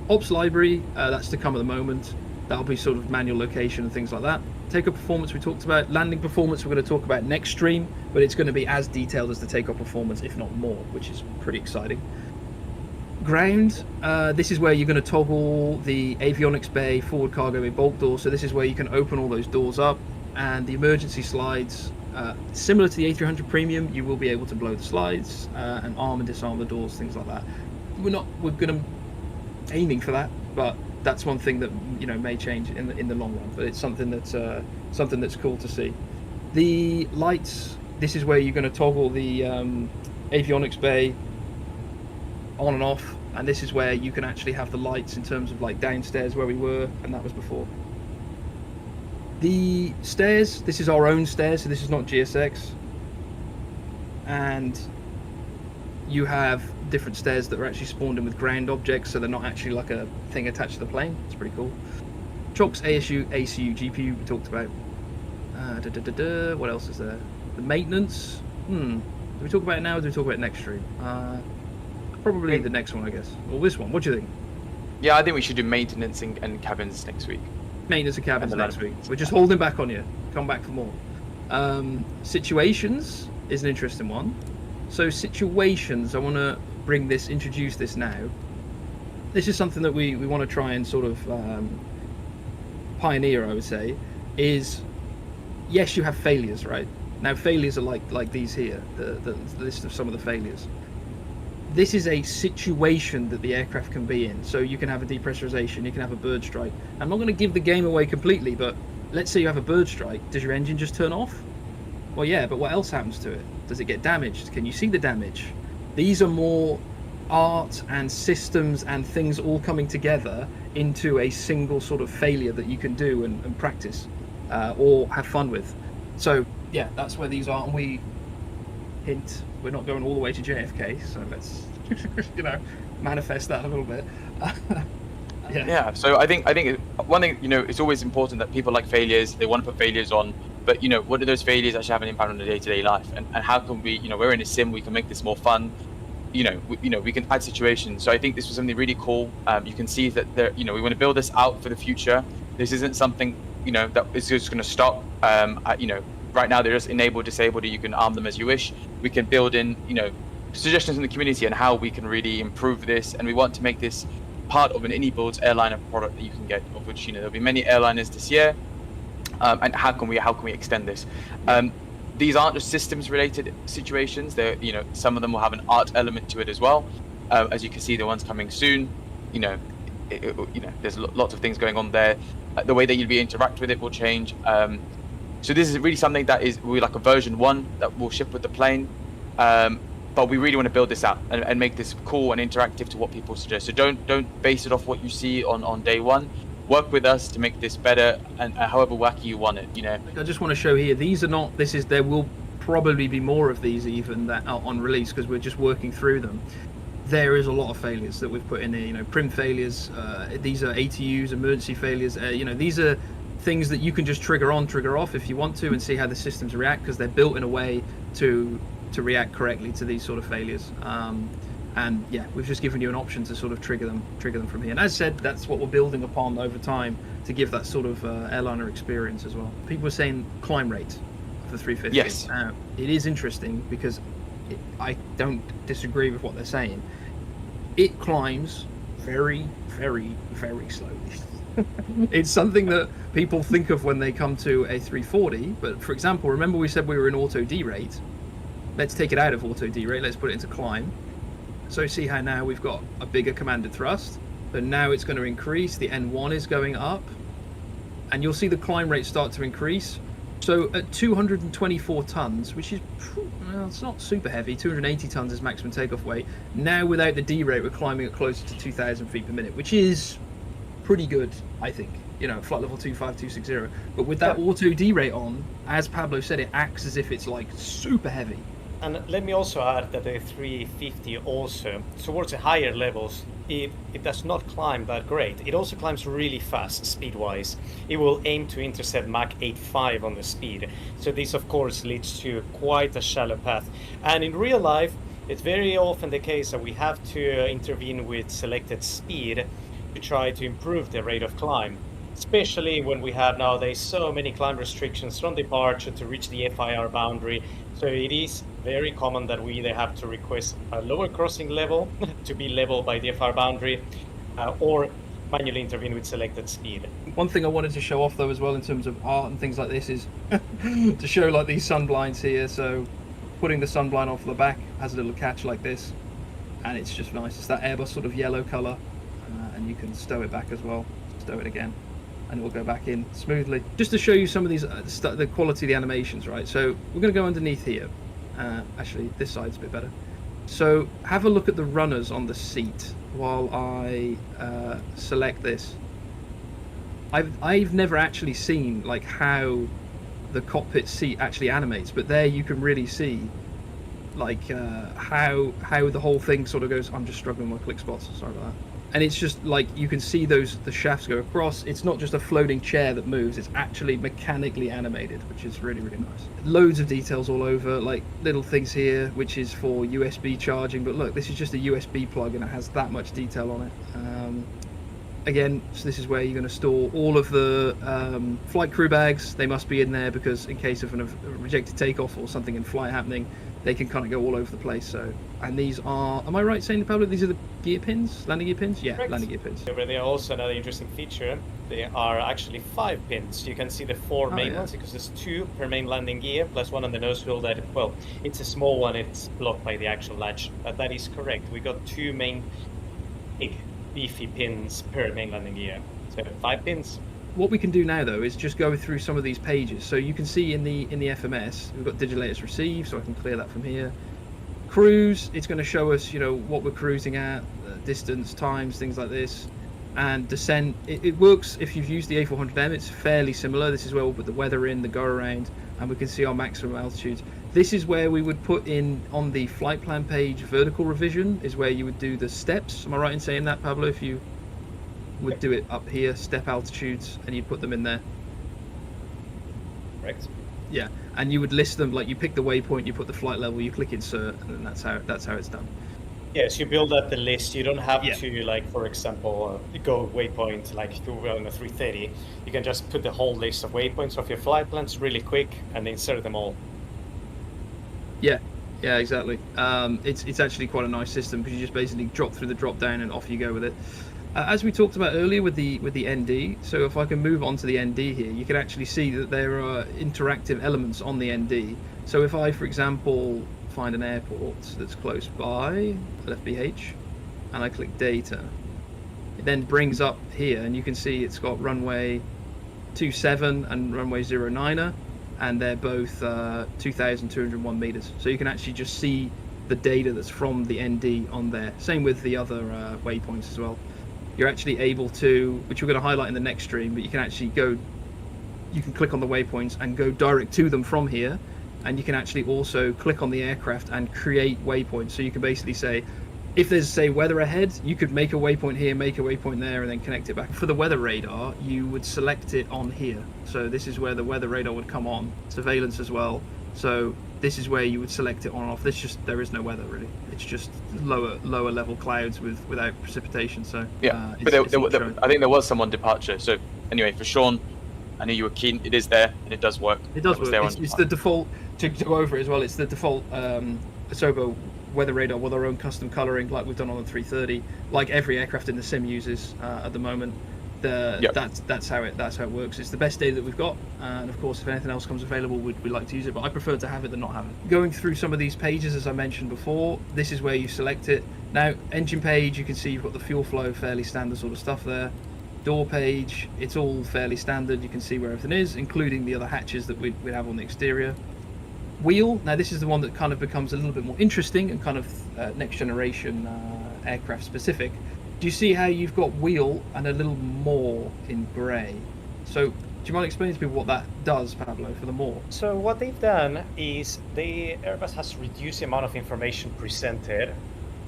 Ops library, that's to come at the moment. That'll be sort of manual location and things like that. Takeoff performance we talked about. Landing performance we're going to talk about next stream, but it's going to be as detailed as the takeoff performance, if not more, which is pretty exciting. Ground, this is where you're going to toggle the avionics bay, forward cargo bay, bulk door. So this is where you can open all those doors up, and the emergency slides. Similar to the A300 Premium, you will be able to blow the slides and arm and disarm the doors, things like that. We're going to aiming for that, but that's one thing that, you know, may change in the long run. But it's something that's cool to see. The lights. This is where you're going to toggle the avionics bay on and off, and this is where you can actually have the lights in terms of like downstairs where we were, and that was before. The stairs, this is our own stairs, so this is not GSX, and you have different stairs that are actually spawned in with ground objects, so they're not actually like a thing attached to the plane. It's pretty cool. Chocks, ASU, ACU, GPU we talked about. What else is there? The maintenance. Do we talk about it now or do we talk about it next stream? Probably the next one, I guess. Or this one. What do you think? Yeah, I think we should do maintenance and cabins next week. Maintenance and cabins next week. We're just holding back on you. Come back for more. Situations is an interesting one. So situations, I want to introduce this now. This is something that we want to try and sort of pioneer, I would say, is, yes, you have failures, right? Now failures are like these here, the list of some of the failures. This is a situation that the aircraft can be in. So you can have a depressurization, you can have a bird strike. I'm not going to give the game away completely, but let's say you have a bird strike. Does your engine just turn off? Well, yeah, but what else happens to it? Does it get damaged? Can you see the damage? These are more art and systems and things all coming together into a single sort of failure that you can do and practice or have fun with. So, yeah, that's where these are. And we hint, we're not going all the way to JFK, so let's, you know, manifest that a little bit. Yeah. So I think one thing, you know, it's always important that people like failures. They want to put failures on, but you know, what do those failures actually have an impact on the day-to-day life? And how can we, you know, we're in a sim, we can make this more fun. We can add situations. So I think this was something really cool. You can see that there, you know, we want to build this out for the future. This isn't something, you know, that is just going to stop. You know, right now they're just enabled, disabled. You can arm them as you wish. We can build in, you know, suggestions in the community on how we can really improve this, and we want to make this part of an INIT Builds airliner product that you can get, of which there'll be many airliners this year. And how can we extend this? These aren't just systems related situations. They're, some of them will have an art element to it as well. As you can see, the ones coming soon, there's lots of things going on there. The way that you'll be interact with it will change. So this is really something that will like a version 1 that will ship with the plane. But we really want to build this out and make this cool and interactive to what people suggest. So don't base it off what you see on day one. Work with us to make this better and however wacky you want it. I just want to show here. These are not. There will probably be more of these even that are on release because we're just working through them. There is a lot of failures that we've put in here. Prim failures. These are ATUs, emergency failures. These are things that you can just trigger on, trigger off if you want to, and see how the systems react because they're built in a way to react correctly to these sort of failures. And yeah, we've just given you an option to sort of trigger them from here. And as said, that's what we're building upon over time to give that sort of airliner experience as well. People are saying climb rate of the 350. Yes. It is interesting because I don't disagree with what they're saying. It climbs very, very, very slowly. It's something that people think of when they come to a 340. But for example, remember we said we were in auto derate. Let's take it out of auto derate. Let's put it into climb. So see how now we've got a bigger commanded thrust. So now it's going to increase. The N1 is going up. And you'll see the climb rate start to increase. So at 224 tons, which is, well, it's not super heavy. 280 tons is maximum takeoff weight. Now without the derate, we're climbing at closer to 2,000 feet per minute, which is pretty good, I think. Flight level 25260. But with that auto derate on, as Pablo said, it acts as if it's like super heavy. And let me also add that the 350 also, towards the higher levels, it does not climb that great. It also climbs really fast speed-wise. It will aim to intercept Mach 8.5 on the speed. So this, of course, leads to quite a shallow path. And in real life, it's very often the case that we have to intervene with selected speed to try to improve the rate of climb. Especially when we have nowadays so many climb restrictions from departure to reach the FIR boundary. So it is very common that we either have to request a lower crossing level to be leveled by the FIR boundary or manually intervene with selected speed. One thing I wanted to show off though as well in terms of art and things like this is to show like these sun blinds here. So putting the sun blind off the back has a little catch like this and it's just nice. It's that Airbus sort of yellow color and you can stow it back as well, stow it again. And it will go back in smoothly. Just to show you some of these, the quality of the animations, right? So we're going to go underneath here. Actually, this side's a bit better. So have a look at the runners on the seat while I select this. I've never actually seen like how the cockpit seat actually animates, but there you can really see like how the whole thing sort of goes. I'm just struggling with my click spots. Sorry about that. And it's just like you can see the shafts go across. It's not just a floating chair that moves, it's actually mechanically animated, which is really, really nice. Loads of details all over, like little things here, which is for USB charging. But look, this is just a USB plug and it has that much detail on it. Again, so this is where you're going to store all of the flight crew bags. They must be in there because in case of a rejected takeoff or something in flight happening, they can kind of go all over the place. So, and these are, am I right saying, Pablo, these are the gear pins, landing gear pins? Yeah, Correct. Landing gear pins. But they are also another interesting feature. They are actually 5 pins. You can see the 4 main ones because there's 2 per main landing gear plus 1 on the nose wheel that, well, it's a small one, it's blocked by the actual latch. But that is correct. We got 2 main big beefy pins per main landing gear. So 5 pins. What we can do now though is just go through some of these pages. So you can see in the FMS we've got digital latest received, so I can clear that from here. Cruise, it's going to show us what we're cruising at, distance, times, things like this. And descent, it works if you've used the A400M. It's fairly similar. This is where we'll put the weather in, the go around, and we can see our maximum altitudes. This is where we would put in on the flight plan page. Vertical revision is where you would do the steps. Am I right in saying that, Pablo? If you would do it up here, step altitudes, and you put them in there. Correct. Yeah, and you would list them, like you pick the waypoint, you put the flight level, you click insert, and then that's how it's done. Yes, you build up the list. You don't have to, like, for example, go waypoint like you do on a 330. You can just put the whole list of waypoints of your flight plans really quick and insert them all. Yeah, Yeah, exactly. It's actually quite a nice system because you just basically drop through the drop down and off you go with it. As we talked about earlier with the ND, so if I can move on to the ND here, you can actually see that there are interactive elements on the ND. So if I, for example, find an airport that's close by, LFBH, and I click data, it then brings up here, and you can see it's got runway 27 and runway 09er, and they're both 2,201 meters. So you can actually just see the data that's from the ND on there. Same with the other waypoints as well. You're actually able to, which we're going to highlight in the next stream, but you can actually go, you can click on the waypoints and go direct to them from here, and you can actually also click on the aircraft and create waypoints. So you can basically say, if there's, say, weather ahead, you could make a waypoint here, make a waypoint there, and then connect it back. For the weather radar, you would select it on here. So this is where the weather radar would come on. Surveillance as well. So this is where you would select it on and off. There is no weather really. It's just lower level clouds without precipitation. So yeah, but I think there was some on departure. So anyway, for Sean, I know you were keen. It is there and it does work. It does work. It's the default. To go over it as well, it's the default Asobo weather radar with our own custom colouring, like we've done on the 330, like every aircraft in the sim uses at the moment. That's how it works. It's the best data that we've got, and of course if anything else comes available we'd like to use it, but I prefer to have it than not have it. Going through some of these pages, as I mentioned before, this is where you select it. Now engine page, you can see you've got the fuel flow, fairly standard sort of stuff there. Door page, it's all fairly standard. You can see where everything is, including the other hatches that we'd have on the exterior. Wheel, now this is the one that kind of becomes a little bit more interesting and kind of next generation aircraft specific. Do you see how you've got wheel and a little more in grey? So do you mind explaining to people what that does, Pablo, for the more? So what they've done is the Airbus has reduced the amount of information presented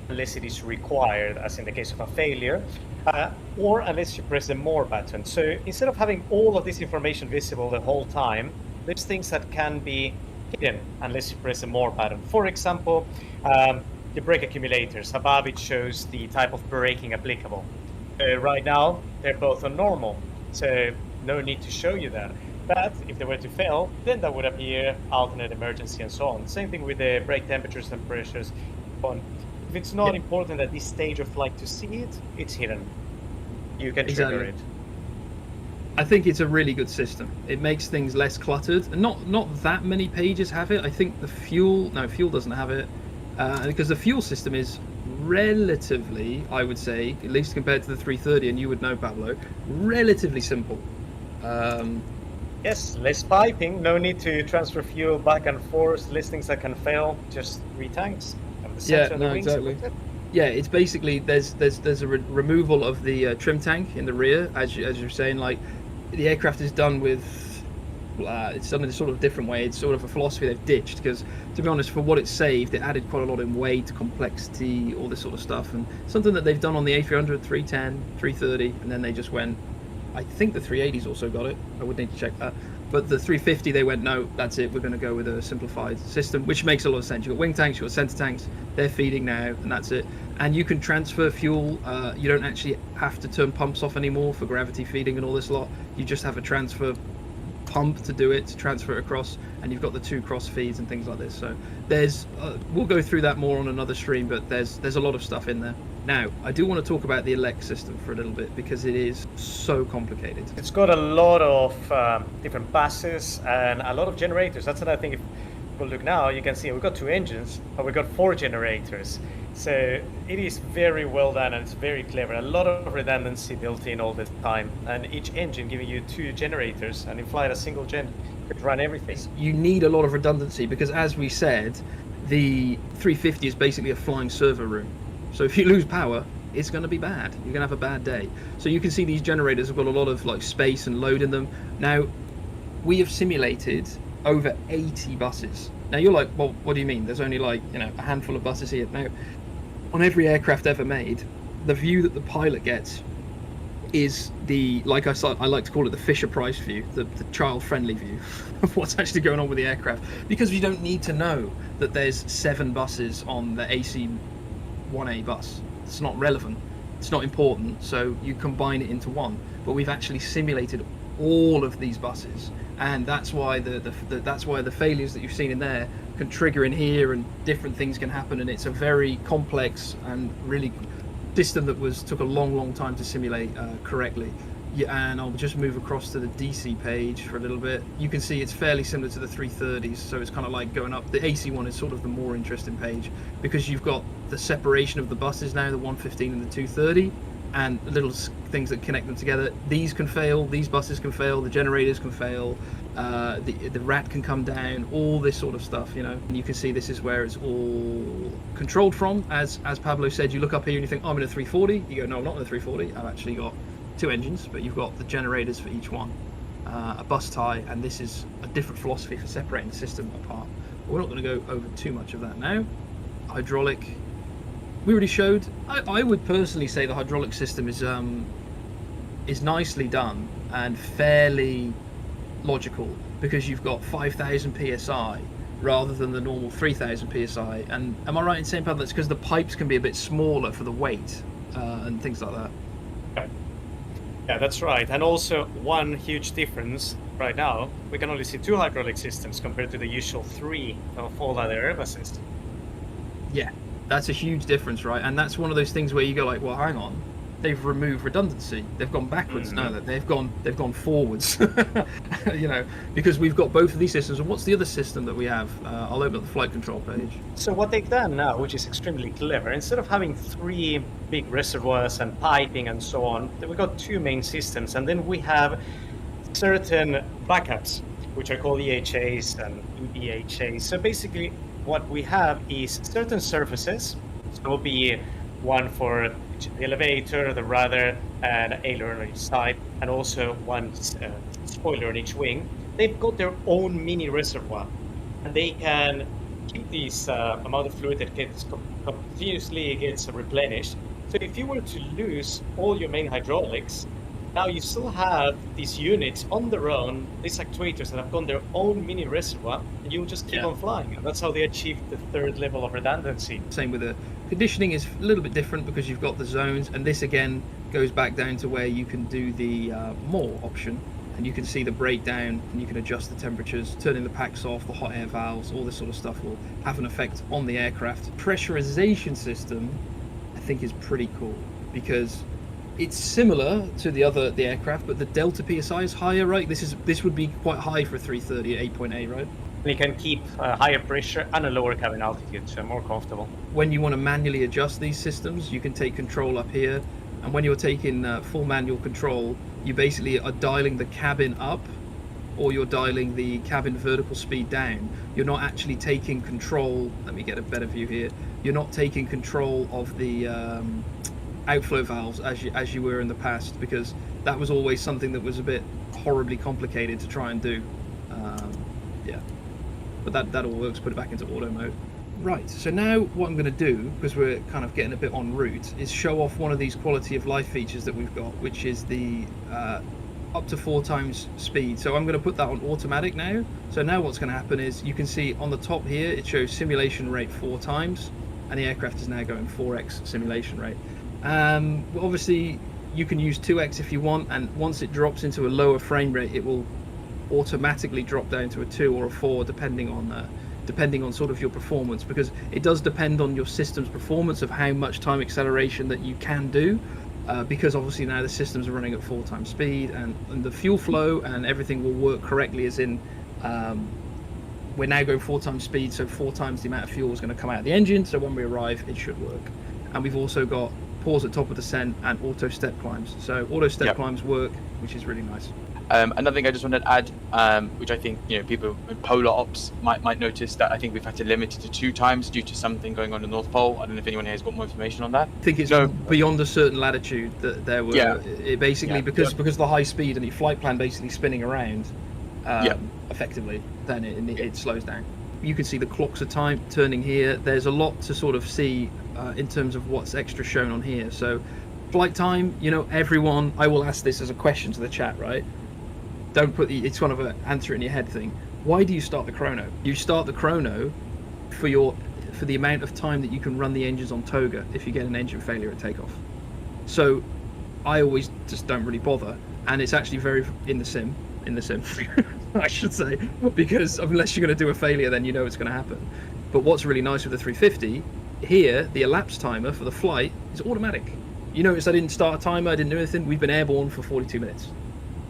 unless it is required, as in the case of a failure, or unless you press the more button. So instead of having all of this information visible the whole time, there's things that can be hidden unless you press the more button. For example, the brake accumulators. Above it shows the type of braking applicable. Right now, they're both on normal, so no need to show you that. But if they were to fail, then that would appear alternate emergency and so on. Same thing with the brake temperatures and pressures. If it's not important at this stage of flight to see it, it's hidden. You can trigger it. I think it's a really good system. It makes things less cluttered, and not that many pages have it. I think the fuel doesn't have it, because the fuel system is relatively, I would say, at least compared to the 330, and you would know, Pablo, relatively simple. Yes, less piping, no need to transfer fuel back and forth, less things that can fail, just 3 tanks. Exactly. Yeah, it's basically there's a removal of the trim tank in the rear, as you're saying. Like the aircraft is done with, it's done in a sort of different way. It's sort of a philosophy they've ditched because, to be honest, for what it saved, it added quite a lot in weight, complexity, all this sort of stuff, and something that they've done on the A300, 310, 330, and then they just went. I think the 380's also got it. I would need to check that. But the 350, they went, no, that's it. We're going to go with a simplified system, which makes a lot of sense. You've got wing tanks, you've got center tanks. They're feeding now, and that's it. And you can transfer fuel. You don't actually have to turn pumps off anymore for gravity feeding and all this lot. You just have a transfer pump to do it, to transfer it across, and you've got the 2 cross feeds and things like this. So there's, we'll go through that more on another stream, but there's a lot of stuff in there. Now, I do want to talk about the elect system for a little bit because it is so complicated. It's got a lot of different buses and a lot of generators. That's another thing. If people look now, you can see we've got 2 engines, but we've got 4 generators. So it is very well done and it's very clever. A lot of redundancy built in all the time, and each engine giving you 2 generators, and in flight a single gen could run everything. You need a lot of redundancy because, as we said, the 350 is basically a flying server room. So if you lose power, it's going to be bad. You're going to have a bad day. So you can see these generators have got a lot of like space and load in them. Now, we have simulated over 80 buses. Now you're like, well, what do you mean? There's only like, a handful of buses here. Now, on every aircraft ever made, the view that the pilot gets is the, like I like to call it the Fisher-Price view, the child-friendly view of what's actually going on with the aircraft. Because you don't need to know that there's 7 buses on the AC-1A bus. It's not relevant. It's not important. So you combine it into one. But we've actually simulated all of these buses, and that's why the failures that you've seen in there can trigger in here, and different things can happen, and it's a very complex and really system that took a long time to simulate correctly. Yeah, and I'll just move across to the DC page for a little bit. You can see it's fairly similar to the 330s, so it's kind of like going up. The AC one is sort of the more interesting page because you've got the separation of the buses now, the 115 and the 230, and little things that connect them together. These can fail, these buses can fail, the generators can fail, the rat can come down, all this sort of stuff, you know. And you can see this is where it's all controlled from. As Pablo said, you look up here and you think, oh, I'm in a 340. You go, no, I'm not in a 340. I've actually got 2 engines, but you've got the generators for each one, a bus tie, and this is a different philosophy for separating the system apart. But we're not going to go over too much of that now. Hydraulic, we already showed. I would personally say the hydraulic system is nicely done and fairly logical, because you've got 5,000 psi rather than the normal 3,000 psi. And am I right in saying, Pablo, that's because the pipes can be a bit smaller for the weight and things like that? Yeah, that's right. And also one huge difference right now, we can only see 2 hydraulic systems compared to the usual 3 of all other Airbuses. Yeah, that's a huge difference, right? And that's one of those things where you go like, well, hang on, they've removed redundancy. They've gone backwards. No, they've gone forwards. You know, because we've got both of these systems. And what's the other system that we have? I'll open up the flight control page. So what they've done now, which is extremely clever, instead of having 3 big reservoirs and piping and so on, we've got 2 main systems, and then we have certain backups, which are called EHAs and EBHAs. So basically, what we have is certain surfaces. So it will be one for the elevator, the rudder, and aileron on each side, and also one spoiler on each wing. They've got their own mini reservoir, and they can keep this amount of fluid that gets continuously replenished. So if you were to lose all your main hydraulics, now you still have these units on their own, these actuators that have got their own mini reservoir, and you'll just keep on flying. And that's how they achieve the 3rd level of redundancy. Same with the conditioning is a little bit different because you've got the zones, and this again goes back down to where you can do the more option, and you can see the breakdown, and you can adjust the temperatures, turning the packs off, the hot air valves, all this sort of stuff will have an effect on the aircraft. Pressurization system, I think, is pretty cool because it's similar to the aircraft, but the delta PSI is higher, right? This would be quite high for a 330 at 8.8, right? You can keep higher pressure and a lower cabin altitude, so more comfortable. When you want to manually adjust these systems, you can take control up here, and when you're taking full manual control, you basically are dialing the cabin up, or you're dialing the cabin vertical speed down. You're not actually taking control. Let me get a better view here. You're not taking control of the outflow valves as you were in the past, because that was always something that was a bit horribly complicated to try and do. Yeah, but that all works. Put it back into auto mode. Right, so now what I'm going to do, because we're kind of getting a bit en route, is show off one of these quality of life features that we've got, which is the up to 4 times speed. So I'm going to put that on automatic now. So now what's going to happen is you can see on the top here it shows simulation rate 4 times, and the aircraft is now going 4x simulation rate. Obviously you can use 2x if you want, and once it drops into a lower frame rate, it will automatically drop down to a 2 or a 4 depending on sort of your performance, because it does depend on your system's performance of how much time acceleration that you can do, because obviously now the systems are running at 4 times speed, and the fuel flow and everything will work correctly, as in we're now going 4 times speed, so 4 times the amount of fuel is going to come out of the engine, so when we arrive it should work. And we've also got pause at top of descent and auto step climbs, so auto step climbs work, which is really nice. Another thing I just wanted to add, which I think people in polar ops might notice, that I think we've had to limit it to 2 times due to something going on in the North Pole. I don't know if anyone here has got more information on that. I think it's beyond a certain latitude that there were. It basically because of the high speed and the flight plan basically spinning around effectively, then it slows down. You can see the clocks are turning here. There's a lot to sort of see in terms of what's extra shown on here. So flight time, everyone, I will ask this as a question to the chat, right? Don't put it's kind of an answer in your head thing. Why do you start the chrono? You start the chrono for the amount of time that you can run the engines on toga if you get an engine failure at takeoff. So I always just don't really bother, and it's actually very in the sim I should say, because unless you're going to do a failure, then you know it's going to happen. But what's really nice with the 350, here, the elapsed timer for the flight is automatic. You notice I didn't start a timer, I didn't do anything. We've been airborne for 42 minutes.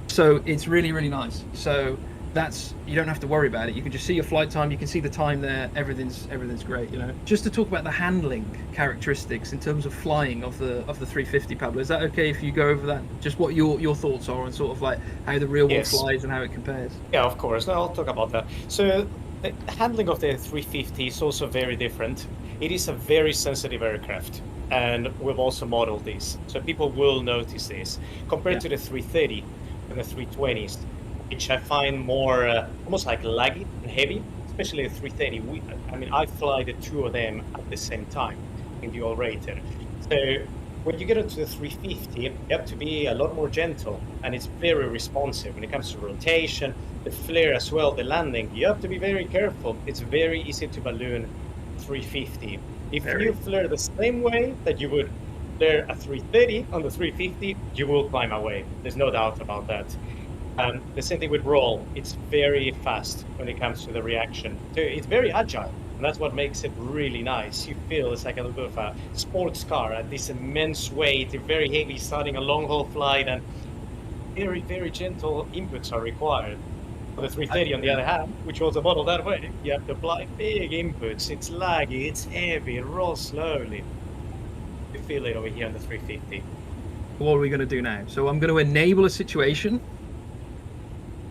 So it's really, really nice. So that's, you don't have to worry about it. You can just see your flight time, you can see the time there, everything's great, you know. Just to talk about the handling characteristics in terms of flying of the 350, Pablo, is that okay if you go over that? Just what your thoughts are on sort of like how the real one flies and how it compares? Yeah, of course. I'll talk about that. So the handling of the 350 is also very different. It is a very sensitive aircraft, and we've also modeled this, so people will notice this compared to the 330 and the 320s, which I find more almost like laggy and heavy, especially the 330. I mean, I fly the two of them at the same time in the all-rated. So when you get into the 350, you have to be a lot more gentle, and it's very responsive when it comes to rotation, the flare as well, the landing. You have to be very careful. It's very easy to balloon 350. If you flare the same way that you would flare a 330 on the 350, you will climb away. There's no doubt about that. The same thing with roll. It's very fast when it comes to the reaction. So it's very agile, and that's what makes it really nice. You feel it's like a little bit of a sports car at this immense weight, very heavy, starting a long haul flight, and very, very gentle inputs are required. For the 330, on the other hand, which was a model that way, you have to apply big inputs. It's laggy, it's heavy, it rolls slowly. You feel it over here on the 350. What are we going to do now? So I'm going to enable a situation,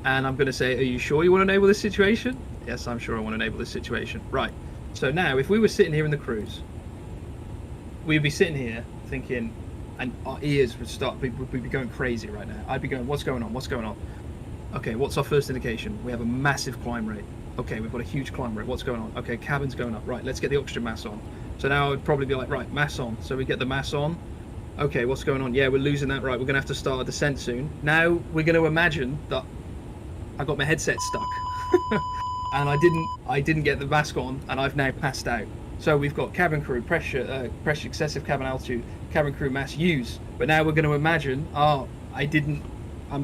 and I'm going to say, are you sure you want to enable this situation? Yes, I'm sure I want to enable this situation. Right. So now, if we were sitting here in the cruise, we'd be sitting here thinking, and our ears would start, we'd be going crazy right now. I'd be going, what's going on? What's going on? Okay, what's our first indication? We have a massive climb rate. Okay, we've got a huge climb rate. What's going on? Okay, cabin's going up. Right, let's get the oxygen mask on. So now I would probably be like, right, mass on. So we get the mass on. Okay, what's going on? Yeah, we're losing that. Right, we're going to have to start a descent soon. Now we're going to imagine that I got my headset stuck and I didn't get the mask on, and I've now passed out. So we've got cabin crew, pressure, excessive cabin altitude, cabin crew mass use. But now we're going to imagine, I'm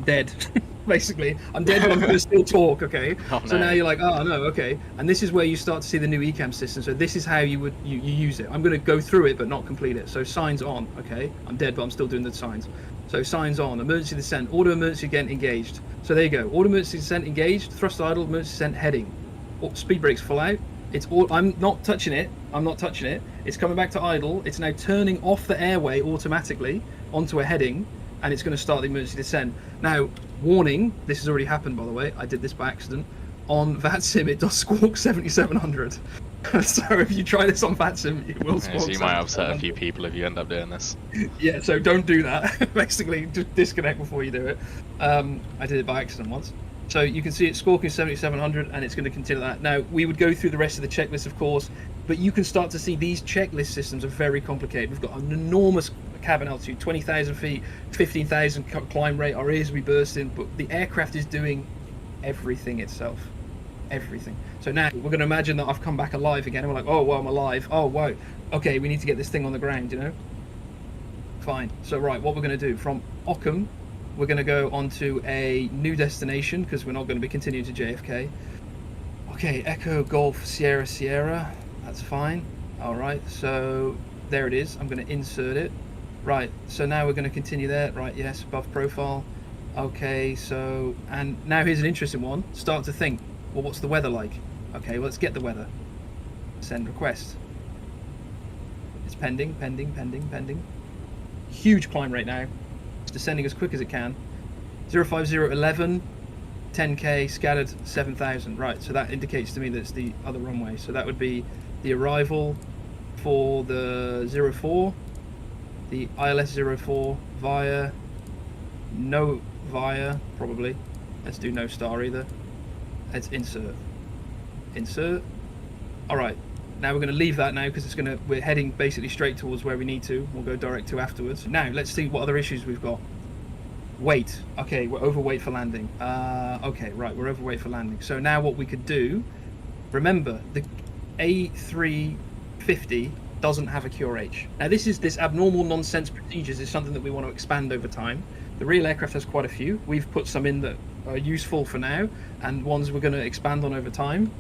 dead. Basically, I'm dead, but I'm going to still talk, okay? Oh, so now you're like, oh, no, okay. And this is where you start to see the new ECAM system. So this is how you use it. I'm going to go through it, but not complete it. So signs on, okay? I'm dead, but I'm still doing the signs. So signs on, emergency descent, auto emergency again engaged. So there you go, auto emergency descent engaged, thrust idle, emergency descent heading. Speed brakes full out. It's all, I'm not touching it. It's coming back to idle. It's now turning off the airway automatically onto a heading, and it's going to start the emergency descent. Now, warning, this has already happened, by the way. I did this by accident. On VATSIM, it does squawk 7700. So if you try this on VATSIM, it will squawk. So you might upset a few people if you end up doing this. Yeah, so don't do that. Basically, just disconnect before you do it. I did it by accident once. So you can see it's squawking 7700, and it's going to continue that. Now, we would go through the rest of the checklist, of course, but you can start to see these checklist systems are very complicated. We've got an enormous cabin altitude, 20,000 feet, 15,000 climb rate, our ears will be bursting, but the aircraft is doing everything itself. Everything. So now we're going to imagine that I've come back alive again, and we're like, oh, well, I'm alive. Oh, wow. Okay, we need to get this thing on the ground, you know? Fine. So, right, what we're going to do, from Ockham, we're going to go onto a new destination, because we're not going to be continuing to JFK. Okay, Echo Golf Sierra Sierra. That's fine. All right, so there it is. I'm going to insert it. Right, so now we're going to continue there. Right, yes, above profile. Okay, so, and now here's an interesting one. Start to think, well, what's the weather like? Okay, well, let's get the weather. Send request. It's pending. Huge climb rate now. It's descending as quick as it can. 05011, 10K, scattered 7,000. Right, so that indicates to me that it's the other runway. So that would be the arrival for the 04, the ILS 04 via, no via, probably. Let's do no star either. Let's insert. All right, now we're going to leave that now because we're heading basically straight towards where we need to. We'll go direct to afterwards. Now let's see what other issues we've got. Weight. Okay, we're overweight for landing. Okay, right, we're overweight for landing. So now what we could do, remember the A350 doesn't have a QRH. Now this abnormal nonsense procedures is something that we want to expand over time. The real aircraft has quite a few. We've put some in that are useful for now and ones we're going to expand on over time.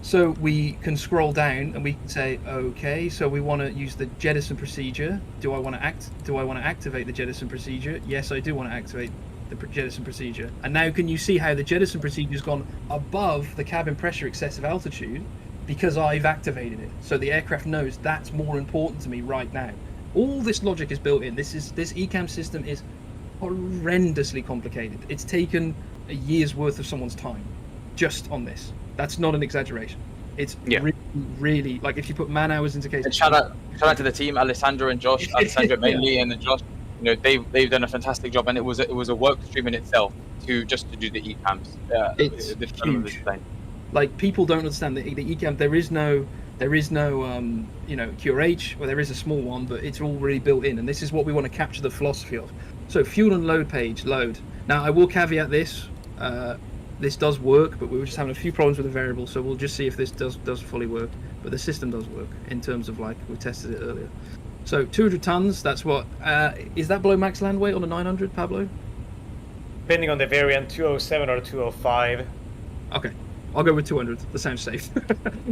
So we can scroll down and we can say, okay, so we want to use the jettison procedure. Do I want to activate the jettison procedure? Yes, I do want to activate the jettison procedure. And now can you see how the jettison procedure has gone above the cabin pressure excessive altitude because I've activated it. So the aircraft knows that's more important to me right now. All this logic is built in. This ECAM system is horrendously complicated. It's taken a year's worth of someone's time just on this. That's not an exaggeration. It's really, like, if you put man hours into case. And shout out to the team, Alessandro and Josh. Alessandro mainly, and then Josh. You know, they've done a fantastic job, and it was a work stream in itself to do the ECAMs. It's huge. Like, people don't understand the ECAM. There is no QRH, or there is a small one, but it's all really built in, and this is what we want to capture the philosophy of. So fuel and load page, load. Now I will caveat this. This does work, but we were just having a few problems with the variable, so we'll just see if this does fully work. But the system does work in terms of, like, we tested it earlier. So 200 tons, that's what, is that below max land weight on a 900, Pablo? Depending on the variant, 207 or 205. Okay, I'll go with 200, that sounds safe.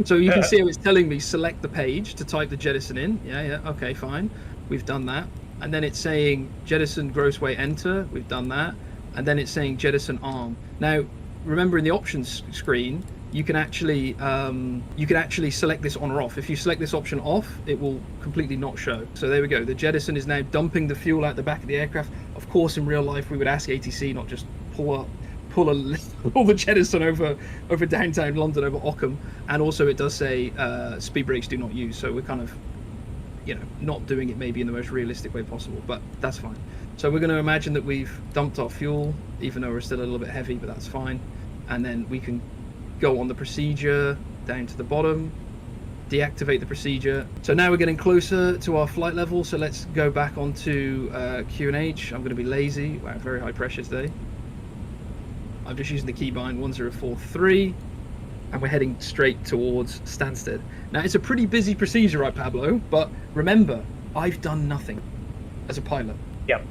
So you can see how it's telling me select the page to type the jettison in. Yeah, okay, fine. We've done that. And then it's saying jettison gross weight enter, we've done that. And then it's saying jettison arm. Now, remember in the options screen, you can actually select this on or off. If you select this option off, it will completely not show. So there we go. The jettison is now dumping the fuel out the back of the aircraft. Of course, in real life, we would ask ATC not just pull all the jettison over downtown London, over Ockham. And also it does say speed brakes do not use. So we're kind of, not doing it maybe in the most realistic way possible, but that's fine. So we're going to imagine that we've dumped our fuel, even though we're still a little bit heavy, but that's fine. And then we can go on the procedure down to the bottom, deactivate the procedure. So now we're getting closer to our flight level. So let's go back onto QNH. I'm going to be lazy. Wow, very high pressure today. I'm just using the keybind 1043, and we're heading straight towards Stansted. Now it's a pretty busy procedure, right, Pablo? But remember, I've done nothing as a pilot. Yep.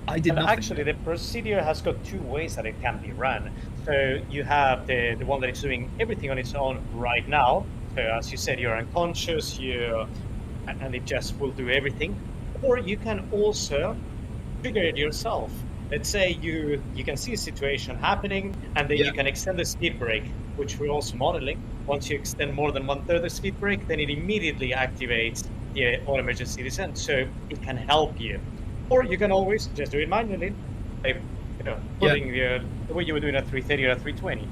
I did nothing. Actually, the procedure has got two ways that it can be run. So you have the one that is doing everything on its own right now. So as you said, you're unconscious, and it just will do everything. Or you can also trigger it yourself. Let's say you can see a situation happening, and then you can extend the speed brake, which we're also modeling. Once you extend more than 1/3 the speed brake, then it immediately activates the auto emergency descent. So it can help you. Or you can always just do it manually, like, putting the way you were doing a 330 or a 320.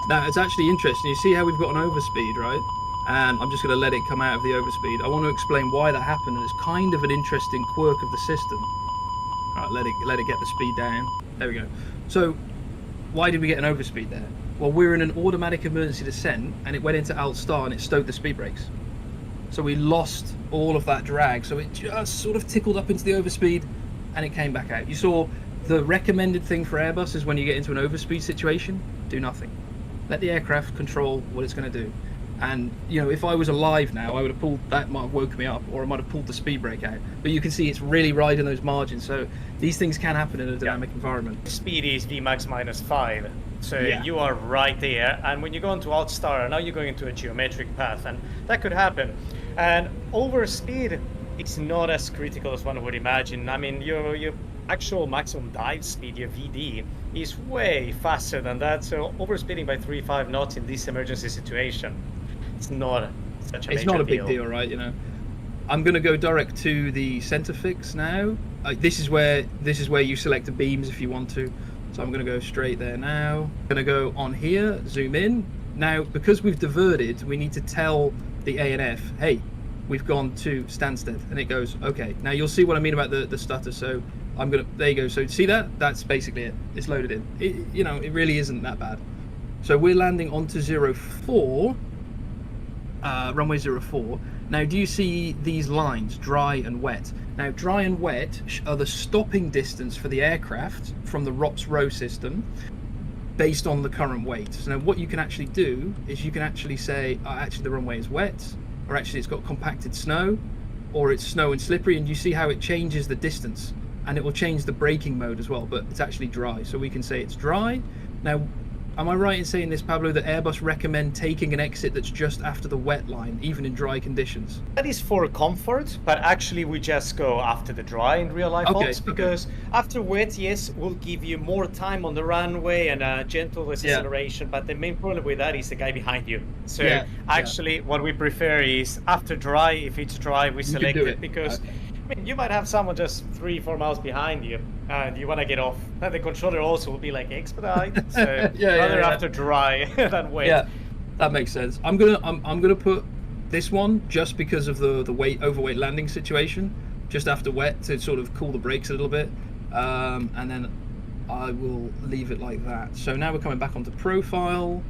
Now, it's actually interesting. You see how we've got an overspeed, right? And I'm just going to let it come out of the overspeed. I want to explain why that happened, and it's kind of an interesting quirk of the system. All right, let it get the speed down. There we go. So, why did we get an overspeed there? Well, we're in an automatic emergency descent, and it went into alt star, and it stoked the speed brakes. So we lost all of that drag. So it just sort of tickled up into the overspeed, and it came back out. You saw the recommended thing for Airbus is when you get into an overspeed situation, do nothing. Let the aircraft control what it's going to do. And, if I was alive now, I would have pulled, that might have woke me up, or I might have pulled the speed brake out. But you can see it's really riding those margins. So these things can happen in a dynamic environment. Speed is Vmax -5. So you are right there. And when you go into alt star, now you're going into a geometric path, and that could happen. And overspeed, it's not as critical as one would imagine. I mean, your actual maximum dive speed, your VD, is way faster than that. So overspeeding by 3-5 knots in this emergency situation, it's not such a major deal. It's not a big deal, right? I'm going to go direct to the center fix now. This is where you select the beams if you want to. So I'm going to go straight there now. I'm going to go on here, zoom in. Now, because we've diverted, we need to tell the ANF, hey, we've gone to Stansted, and it goes, okay. Now you'll see what I mean about the stutter. So there you go. So see that? That's basically it. It's loaded in. It really isn't that bad. So we're landing onto 04, runway 04. Now, do you see these lines, dry and wet? Now, dry and wet are the stopping distance for the aircraft from the ROPS row system based on the current weight. So now what you can actually do is you can actually say, actually the runway is wet, or actually it's got compacted snow, or it's snow and slippery, and you see how it changes the distance and it will change the braking mode as well, but it's actually dry, so we can say it's dry. Now, am I right in saying this, Pablo, that Airbus recommend taking an exit that's just after the wet line, even in dry conditions? That is for comfort, but actually we just go after the dry in real life hops, because after wet, yes, will give you more time on the runway and a gentle acceleration, but the main problem with that is the guy behind you. So actually what we prefer is after dry, if it's dry, we select it, because I mean, you might have someone just 3-4 miles behind you, and you want to get off. And the controller also will be like expedite, so rather after dry than wet. Yeah, that makes sense. I'm gonna put this one just because of the overweight landing situation, just after wet, to sort of cool the brakes a little bit, and then I will leave it like that. So now we're coming back onto profile.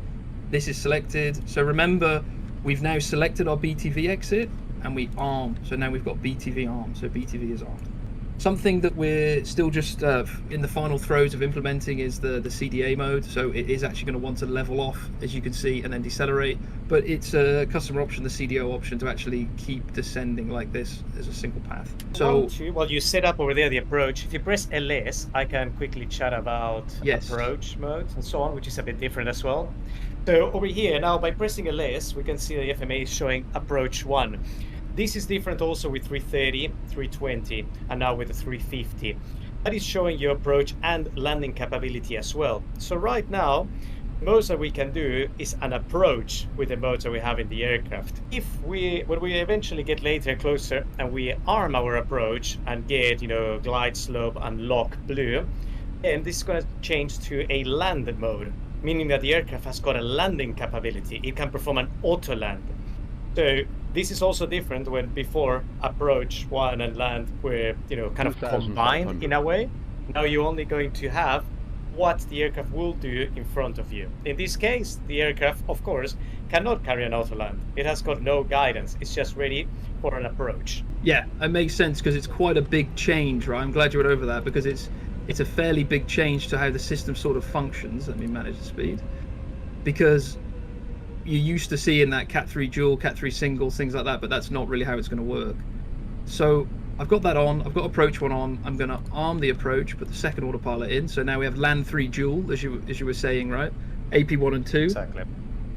This is selected. So remember, we've now selected our BTV exit, and we arm. So now we've got BTV arm, so BTV is armed. Something that we're still just in the final throes of implementing is the CDA mode. So it is actually going to want to level off, as you can see, and then decelerate. But it's a customer option, the CDO option, to actually keep descending like this as a single path. So while you set up over there the approach, if you press LS, I can quickly chat about approach mode and so on, which is a bit different as well. So over here now, by pressing LS, we can see the FMA is showing approach 1. This is different also with 330, 320, and now with the 350. That is showing you approach and landing capability as well. So right now, the most that we can do is an approach with the modes that we have in the aircraft. When we eventually get later closer and we arm our approach and get, glide slope and lock blue, then this is going to change to a land mode, meaning that the aircraft has got a landing capability. It can perform an auto land. So this is also different when before approach 1 and land were, kind of combined in a way. Now you're only going to have what the aircraft will do in front of you. In this case, the aircraft, of course, cannot carry an auto land. It has got no guidance. It's just ready for an approach. Yeah, it makes sense because it's quite a big change, right? I'm glad you went over that because it's a fairly big change to how the system sort of functions. Let me manage the speed. Because you're used to seeing that Cat 3 dual, Cat 3 single, things like that, but that's not really how it's going to work. So I've got that on, I've got approach 1 on, I'm going to arm the approach, put the second autopilot in, so now we have land 3 dual, as you were saying, right? AP 1 and 2. Exactly.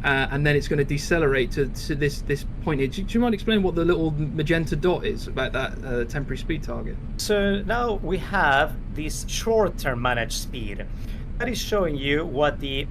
And then it's going to decelerate to this point here. Do you mind explaining what the little magenta dot is about that temporary speed target? So now we have this short-term managed speed. That is showing you what the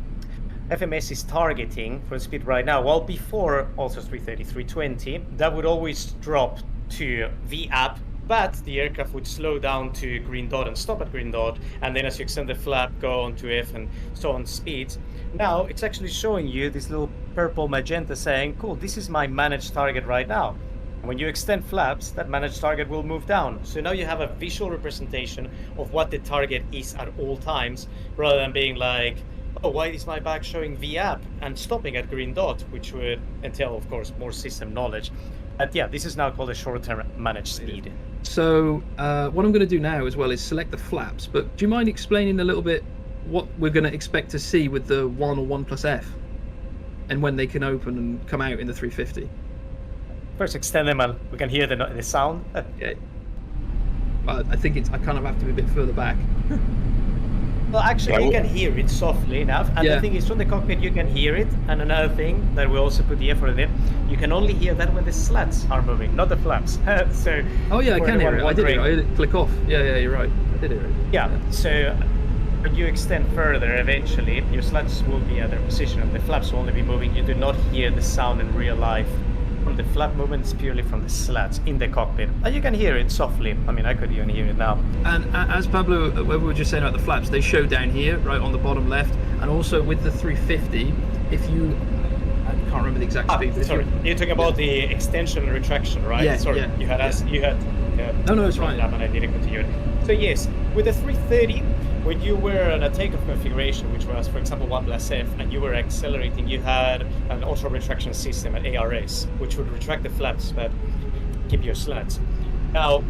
FMS is targeting for speed right now. Well, before also 330, 320, that would always drop to VAP, but the aircraft would slow down to green dot and stop at green dot, and then as you extend the flap, go on to F and so on speeds. Now it's actually showing you this little purple magenta saying, cool, this is my managed target right now. When you extend flaps, that managed target will move down. So now you have a visual representation of what the target is at all times, rather than being like, oh, why is my back showing VAP and stopping at green dot, which would entail, of course, more system knowledge. But yeah, this is now called a short-term managed speed. So what I'm going to do now as well is select the flaps, but do you mind explaining a little bit what we're going to expect to see with the 1 or 1+F and when they can open and come out in the 350? First extend them and we can hear the sound. Yeah. I think I kind of have to be a bit further back. Well, actually, you can hear it softly enough. And the thing is, from the cockpit, you can hear it. And another thing that we also put the effort in, you can only hear that when the slats are moving, not the flaps. So. Oh yeah, I can hear it. I did it click off. Yeah, you're right. I did hear it. Yeah. So when you extend further, eventually, your slats will be at their position, and the flaps will only be moving. You do not hear the sound in real life. From the flap movements purely from the slats in the cockpit. And you can hear it softly. I mean, I could even hear it now. And as Pablo, we were just saying about the flaps, they show down here, right on the bottom left, and also with the 350, if you, I can't remember the exact speed. Sorry, you're talking about the extension and retraction, right? Yeah, sorry, yeah, you had. No, it's fine. And I didn't continue. So yes, with the 330, when you were on a takeoff configuration, which was, for example, 1+F, and you were accelerating, you had an auto-retraction system at ARS, which would retract the flaps but keep your slats. Now,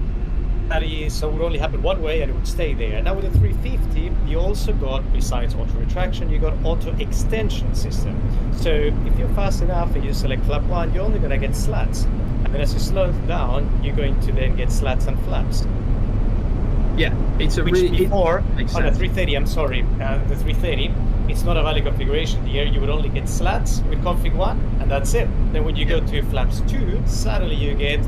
so it would only happen one way and it would stay there. Now with the 350, you also got, besides auto-retraction, you got auto-extension system. So if you're fast enough and you select flap 1, you're only going to get slats. And then as you slow down, you're going to then get slats and flaps. Yeah, it's a which really before makes on a sense. 330, I'm sorry, the 330, it's not a valid configuration here. You would only get slats with config 1, and that's it. Then when you go to flaps 2, suddenly you get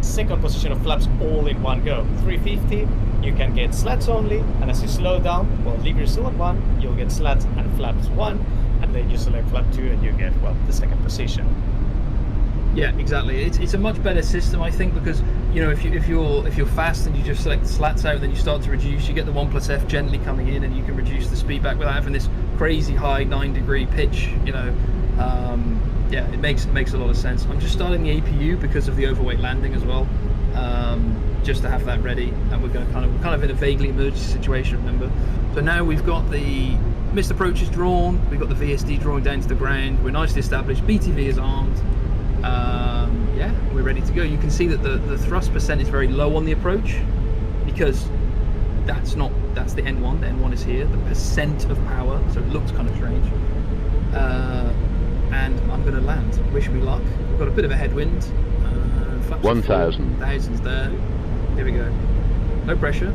second position of flaps all in one go. 350, you can get slats only, and as you slow down, well, leave your still at 1, you'll get slats and flaps 1, and then you select flap 2 and you get, well, the second position. Yeah, exactly. It's a much better system, I think, because you know if you're fast and you just select the slats out, then you start to reduce. You get the 1+F gently coming in, and you can reduce the speed back without having this crazy high 9-degree pitch. You know, yeah, it makes a lot of sense. I'm just starting the APU because of the overweight landing as well, just to have that ready. And we're going to kind of in a vaguely emergency situation. Remember, so now we've got the missed approaches drawn. We've got the VSD drawing down to the ground. We're nicely established. BTV is armed. Yeah, we're ready to go. You can see that the thrust percent is very low on the approach because that's the N1. The N1 is here. The percent of power, so it looks kind of strange. And I'm going to land. Wish me luck. We've got a bit of a headwind. 1,000. Thousands there. Here we go. No pressure.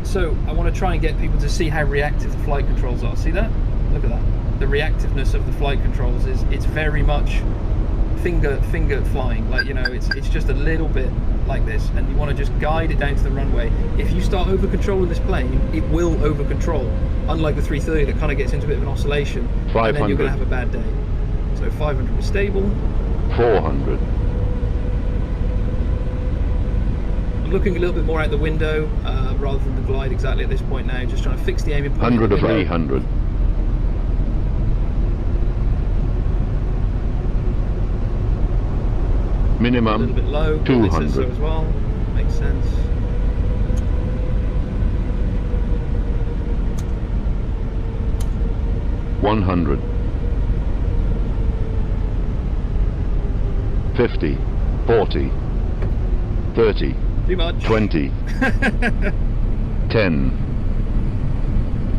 So I want to try and get people to see how reactive the flight controls are. See that? Look at that. The reactiveness of the flight controls it's very much finger flying. Like, you know, it's just a little bit like this, and you want to just guide it down to the runway. If you start over controlling this plane, it will over control. Unlike the 330 that kind of gets into a bit of an oscillation, 500. and then you're going to have a bad day. So 500 was stable. 400. I'm looking a little bit more out the window rather than the glide exactly at this point now, just trying to fix the aiming point. 100 of 300. Minimum A little bit low, 200. so as well. Makes sense. $100. 50. 40. 30. Too much. 20. 10.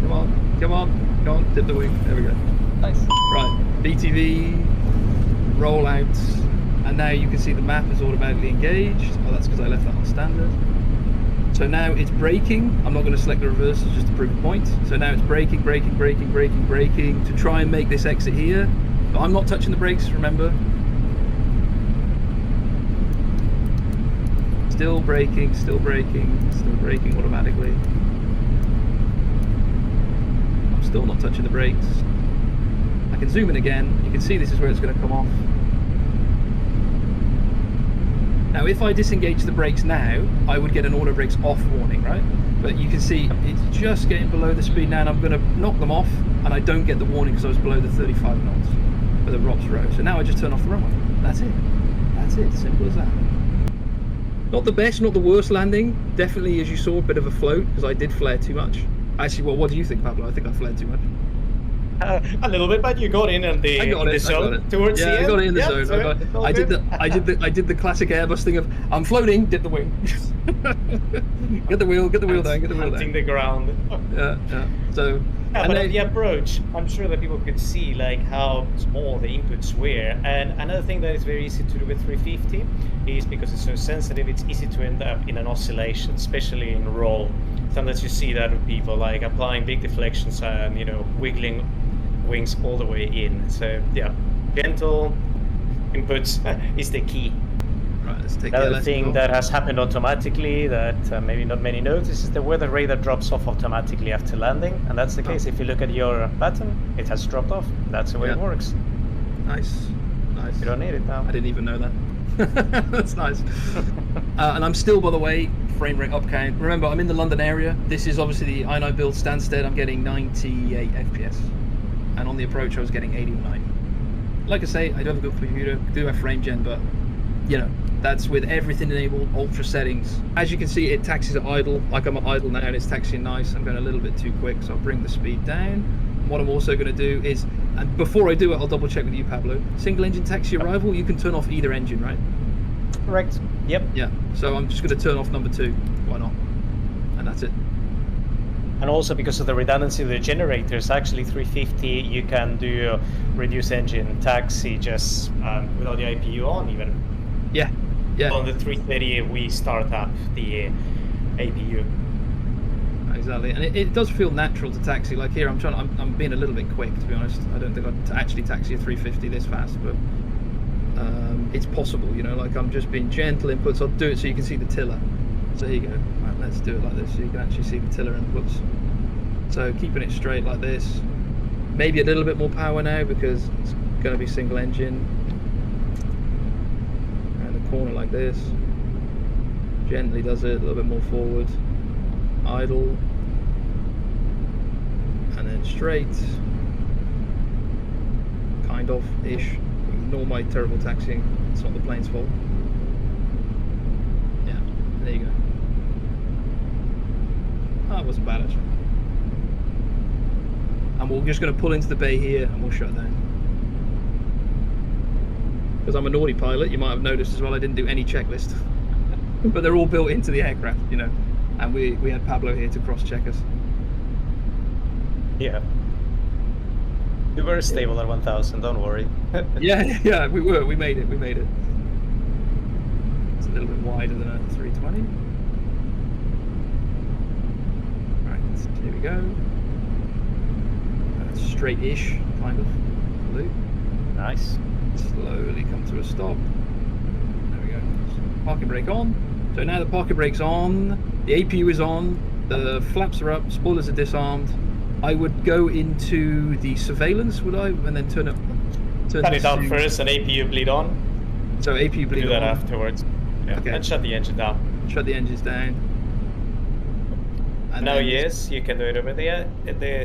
Come on, dip the wing. There we go. Nice. Right, BTV, rollouts, and now you can see the map is automatically engaged. Oh, that's because I left that on standard. So now it's braking. I'm not going to select the reversals just to prove a point. So now it's braking to try and make this exit here. But I'm not touching the brakes, remember. Still braking automatically. I'm still not touching the brakes. I can zoom in again. You can see this is where it's going to come off. Now, if I disengage the brakes now, I would get an auto brakes off warning, right? But you can see it's just getting below the speed now, and I'm going to knock them off, and I don't get the warning because I was below the 35 knots for the ROPS row. So now I just turn off the runway. That's it. Simple as that. Not the best, not the worst landing. Definitely, as you saw, a bit of a float because I did flare too much. Actually, well, what do you think, Pablo? I think I flared too much. A little bit, but you got in on the zone towards the end. I got it in the zone. I did the classic Airbus thing of I'm floating, dip the wing. get the wheel down, Hunting the ground. Yeah. So. Yeah, but on the approach, I'm sure that people could see like how small the inputs were. And another thing that is very easy to do with 350 is because it's so sensitive, it's easy to end up in an oscillation, especially in roll. Sometimes you see that with people like applying big deflections and, you know, wiggling wings all the way in. So yeah, gentle inputs is the key. Right, let's take Another thing that has happened automatically that maybe not many notice is the weather radar drops off automatically after landing, and that's the case. If you look at your button, it has dropped off. That's the way it works. Nice. You don't need it now. I didn't even know that. That's nice. And I'm still, by the way, frame rate up count. Remember, I'm in the London area. This is obviously the INIT build Stansted. I'm getting 98 FPS, and on the approach I was getting 89. Like I say, I do have a good computer, do have frame gen, but you know, that's with everything enabled, ultra settings. As you can see, it taxis at idle. Like I'm at idle now and it's taxiing nice. I'm going a little bit too quick, so I'll bring the speed down. And what I'm also going to do is, and before I do it, I'll double check with you, Pablo. Single engine taxi arrival, you can turn off either engine, right? Correct. Yep. Yeah, so I'm just going to turn off number 2. Why not? And that's it. And also because of the redundancy of the generators, actually 350 you can do reduce engine taxi just without the IPU on even. Yeah, yeah. On the 330 we start up the APU. Exactly, and it does feel natural to taxi. Like here, I'm being a little bit quick, to be honest. I don't think I'd actually taxi a 350 this fast, but it's possible, you know. Like I'm just being gentle inputs. I'll do it so you can see the tiller. So here you go. Right, let's do it like this, so you can actually see the tiller inputs. So keeping it straight like this. Maybe a little bit more power now because it's going to be single engine. Around the corner like this. Gently does it, a little bit more forward. Idle. And then straight. Kind of ish. Ignore my terrible taxiing. It's not the plane's fault. Yeah, there you go. Oh, it wasn't bad actually. And we're just going to pull into the bay here and we'll shut down. Because I'm a naughty pilot, you might have noticed as well, I didn't do any checklist. But they're all built into the aircraft, you know. And we had Pablo here to cross-check us. Yeah. We were stable at 1000, don't worry. yeah, we were. We made it. It's a little bit wider than a 320. Right, here we go. Straight-ish, kind of. Loop. Nice. Slowly come to a stop. There we go. Parking brake on. So now the parking brake's on, the APU is on, the flaps are up, spoilers are disarmed. I would go into the surveillance, would I? And then turn it down first and APU bleed on. So APU bleed on. Do that afterwards. Yeah. Okay. And shut the engine down. Shut the engines down. And now yes, you can do it over there.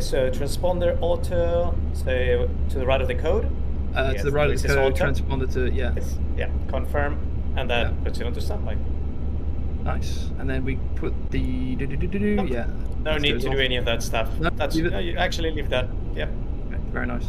So transponder auto, so to the right of the code. Yes, to the right of the code, transponder to, yeah. Yes. Yeah, confirm, and that puts it onto standby. Nice. And then we put the yeah. No need to do any of that stuff. No, you actually leave that. Yeah. Okay, very nice.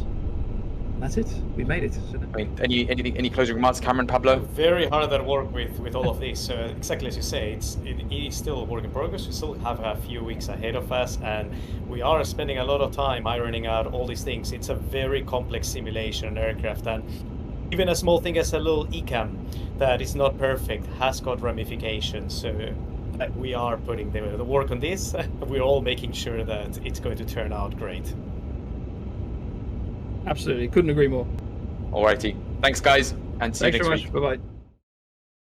That's it. We made it. I mean, any closing remarks, Cameron, Pablo? Very hard at work with all of this. So exactly as you say, it is still a work in progress. We still have a few weeks ahead of us, and we are spending a lot of time ironing out all these things. It's a very complex simulation and aircraft, and even a small thing as a little ECAM that is not perfect has got ramifications. So we are putting the work on this. We're all making sure that it's going to turn out great. Absolutely, couldn't agree more. Alrighty, thanks guys, and see you next week. Bye bye.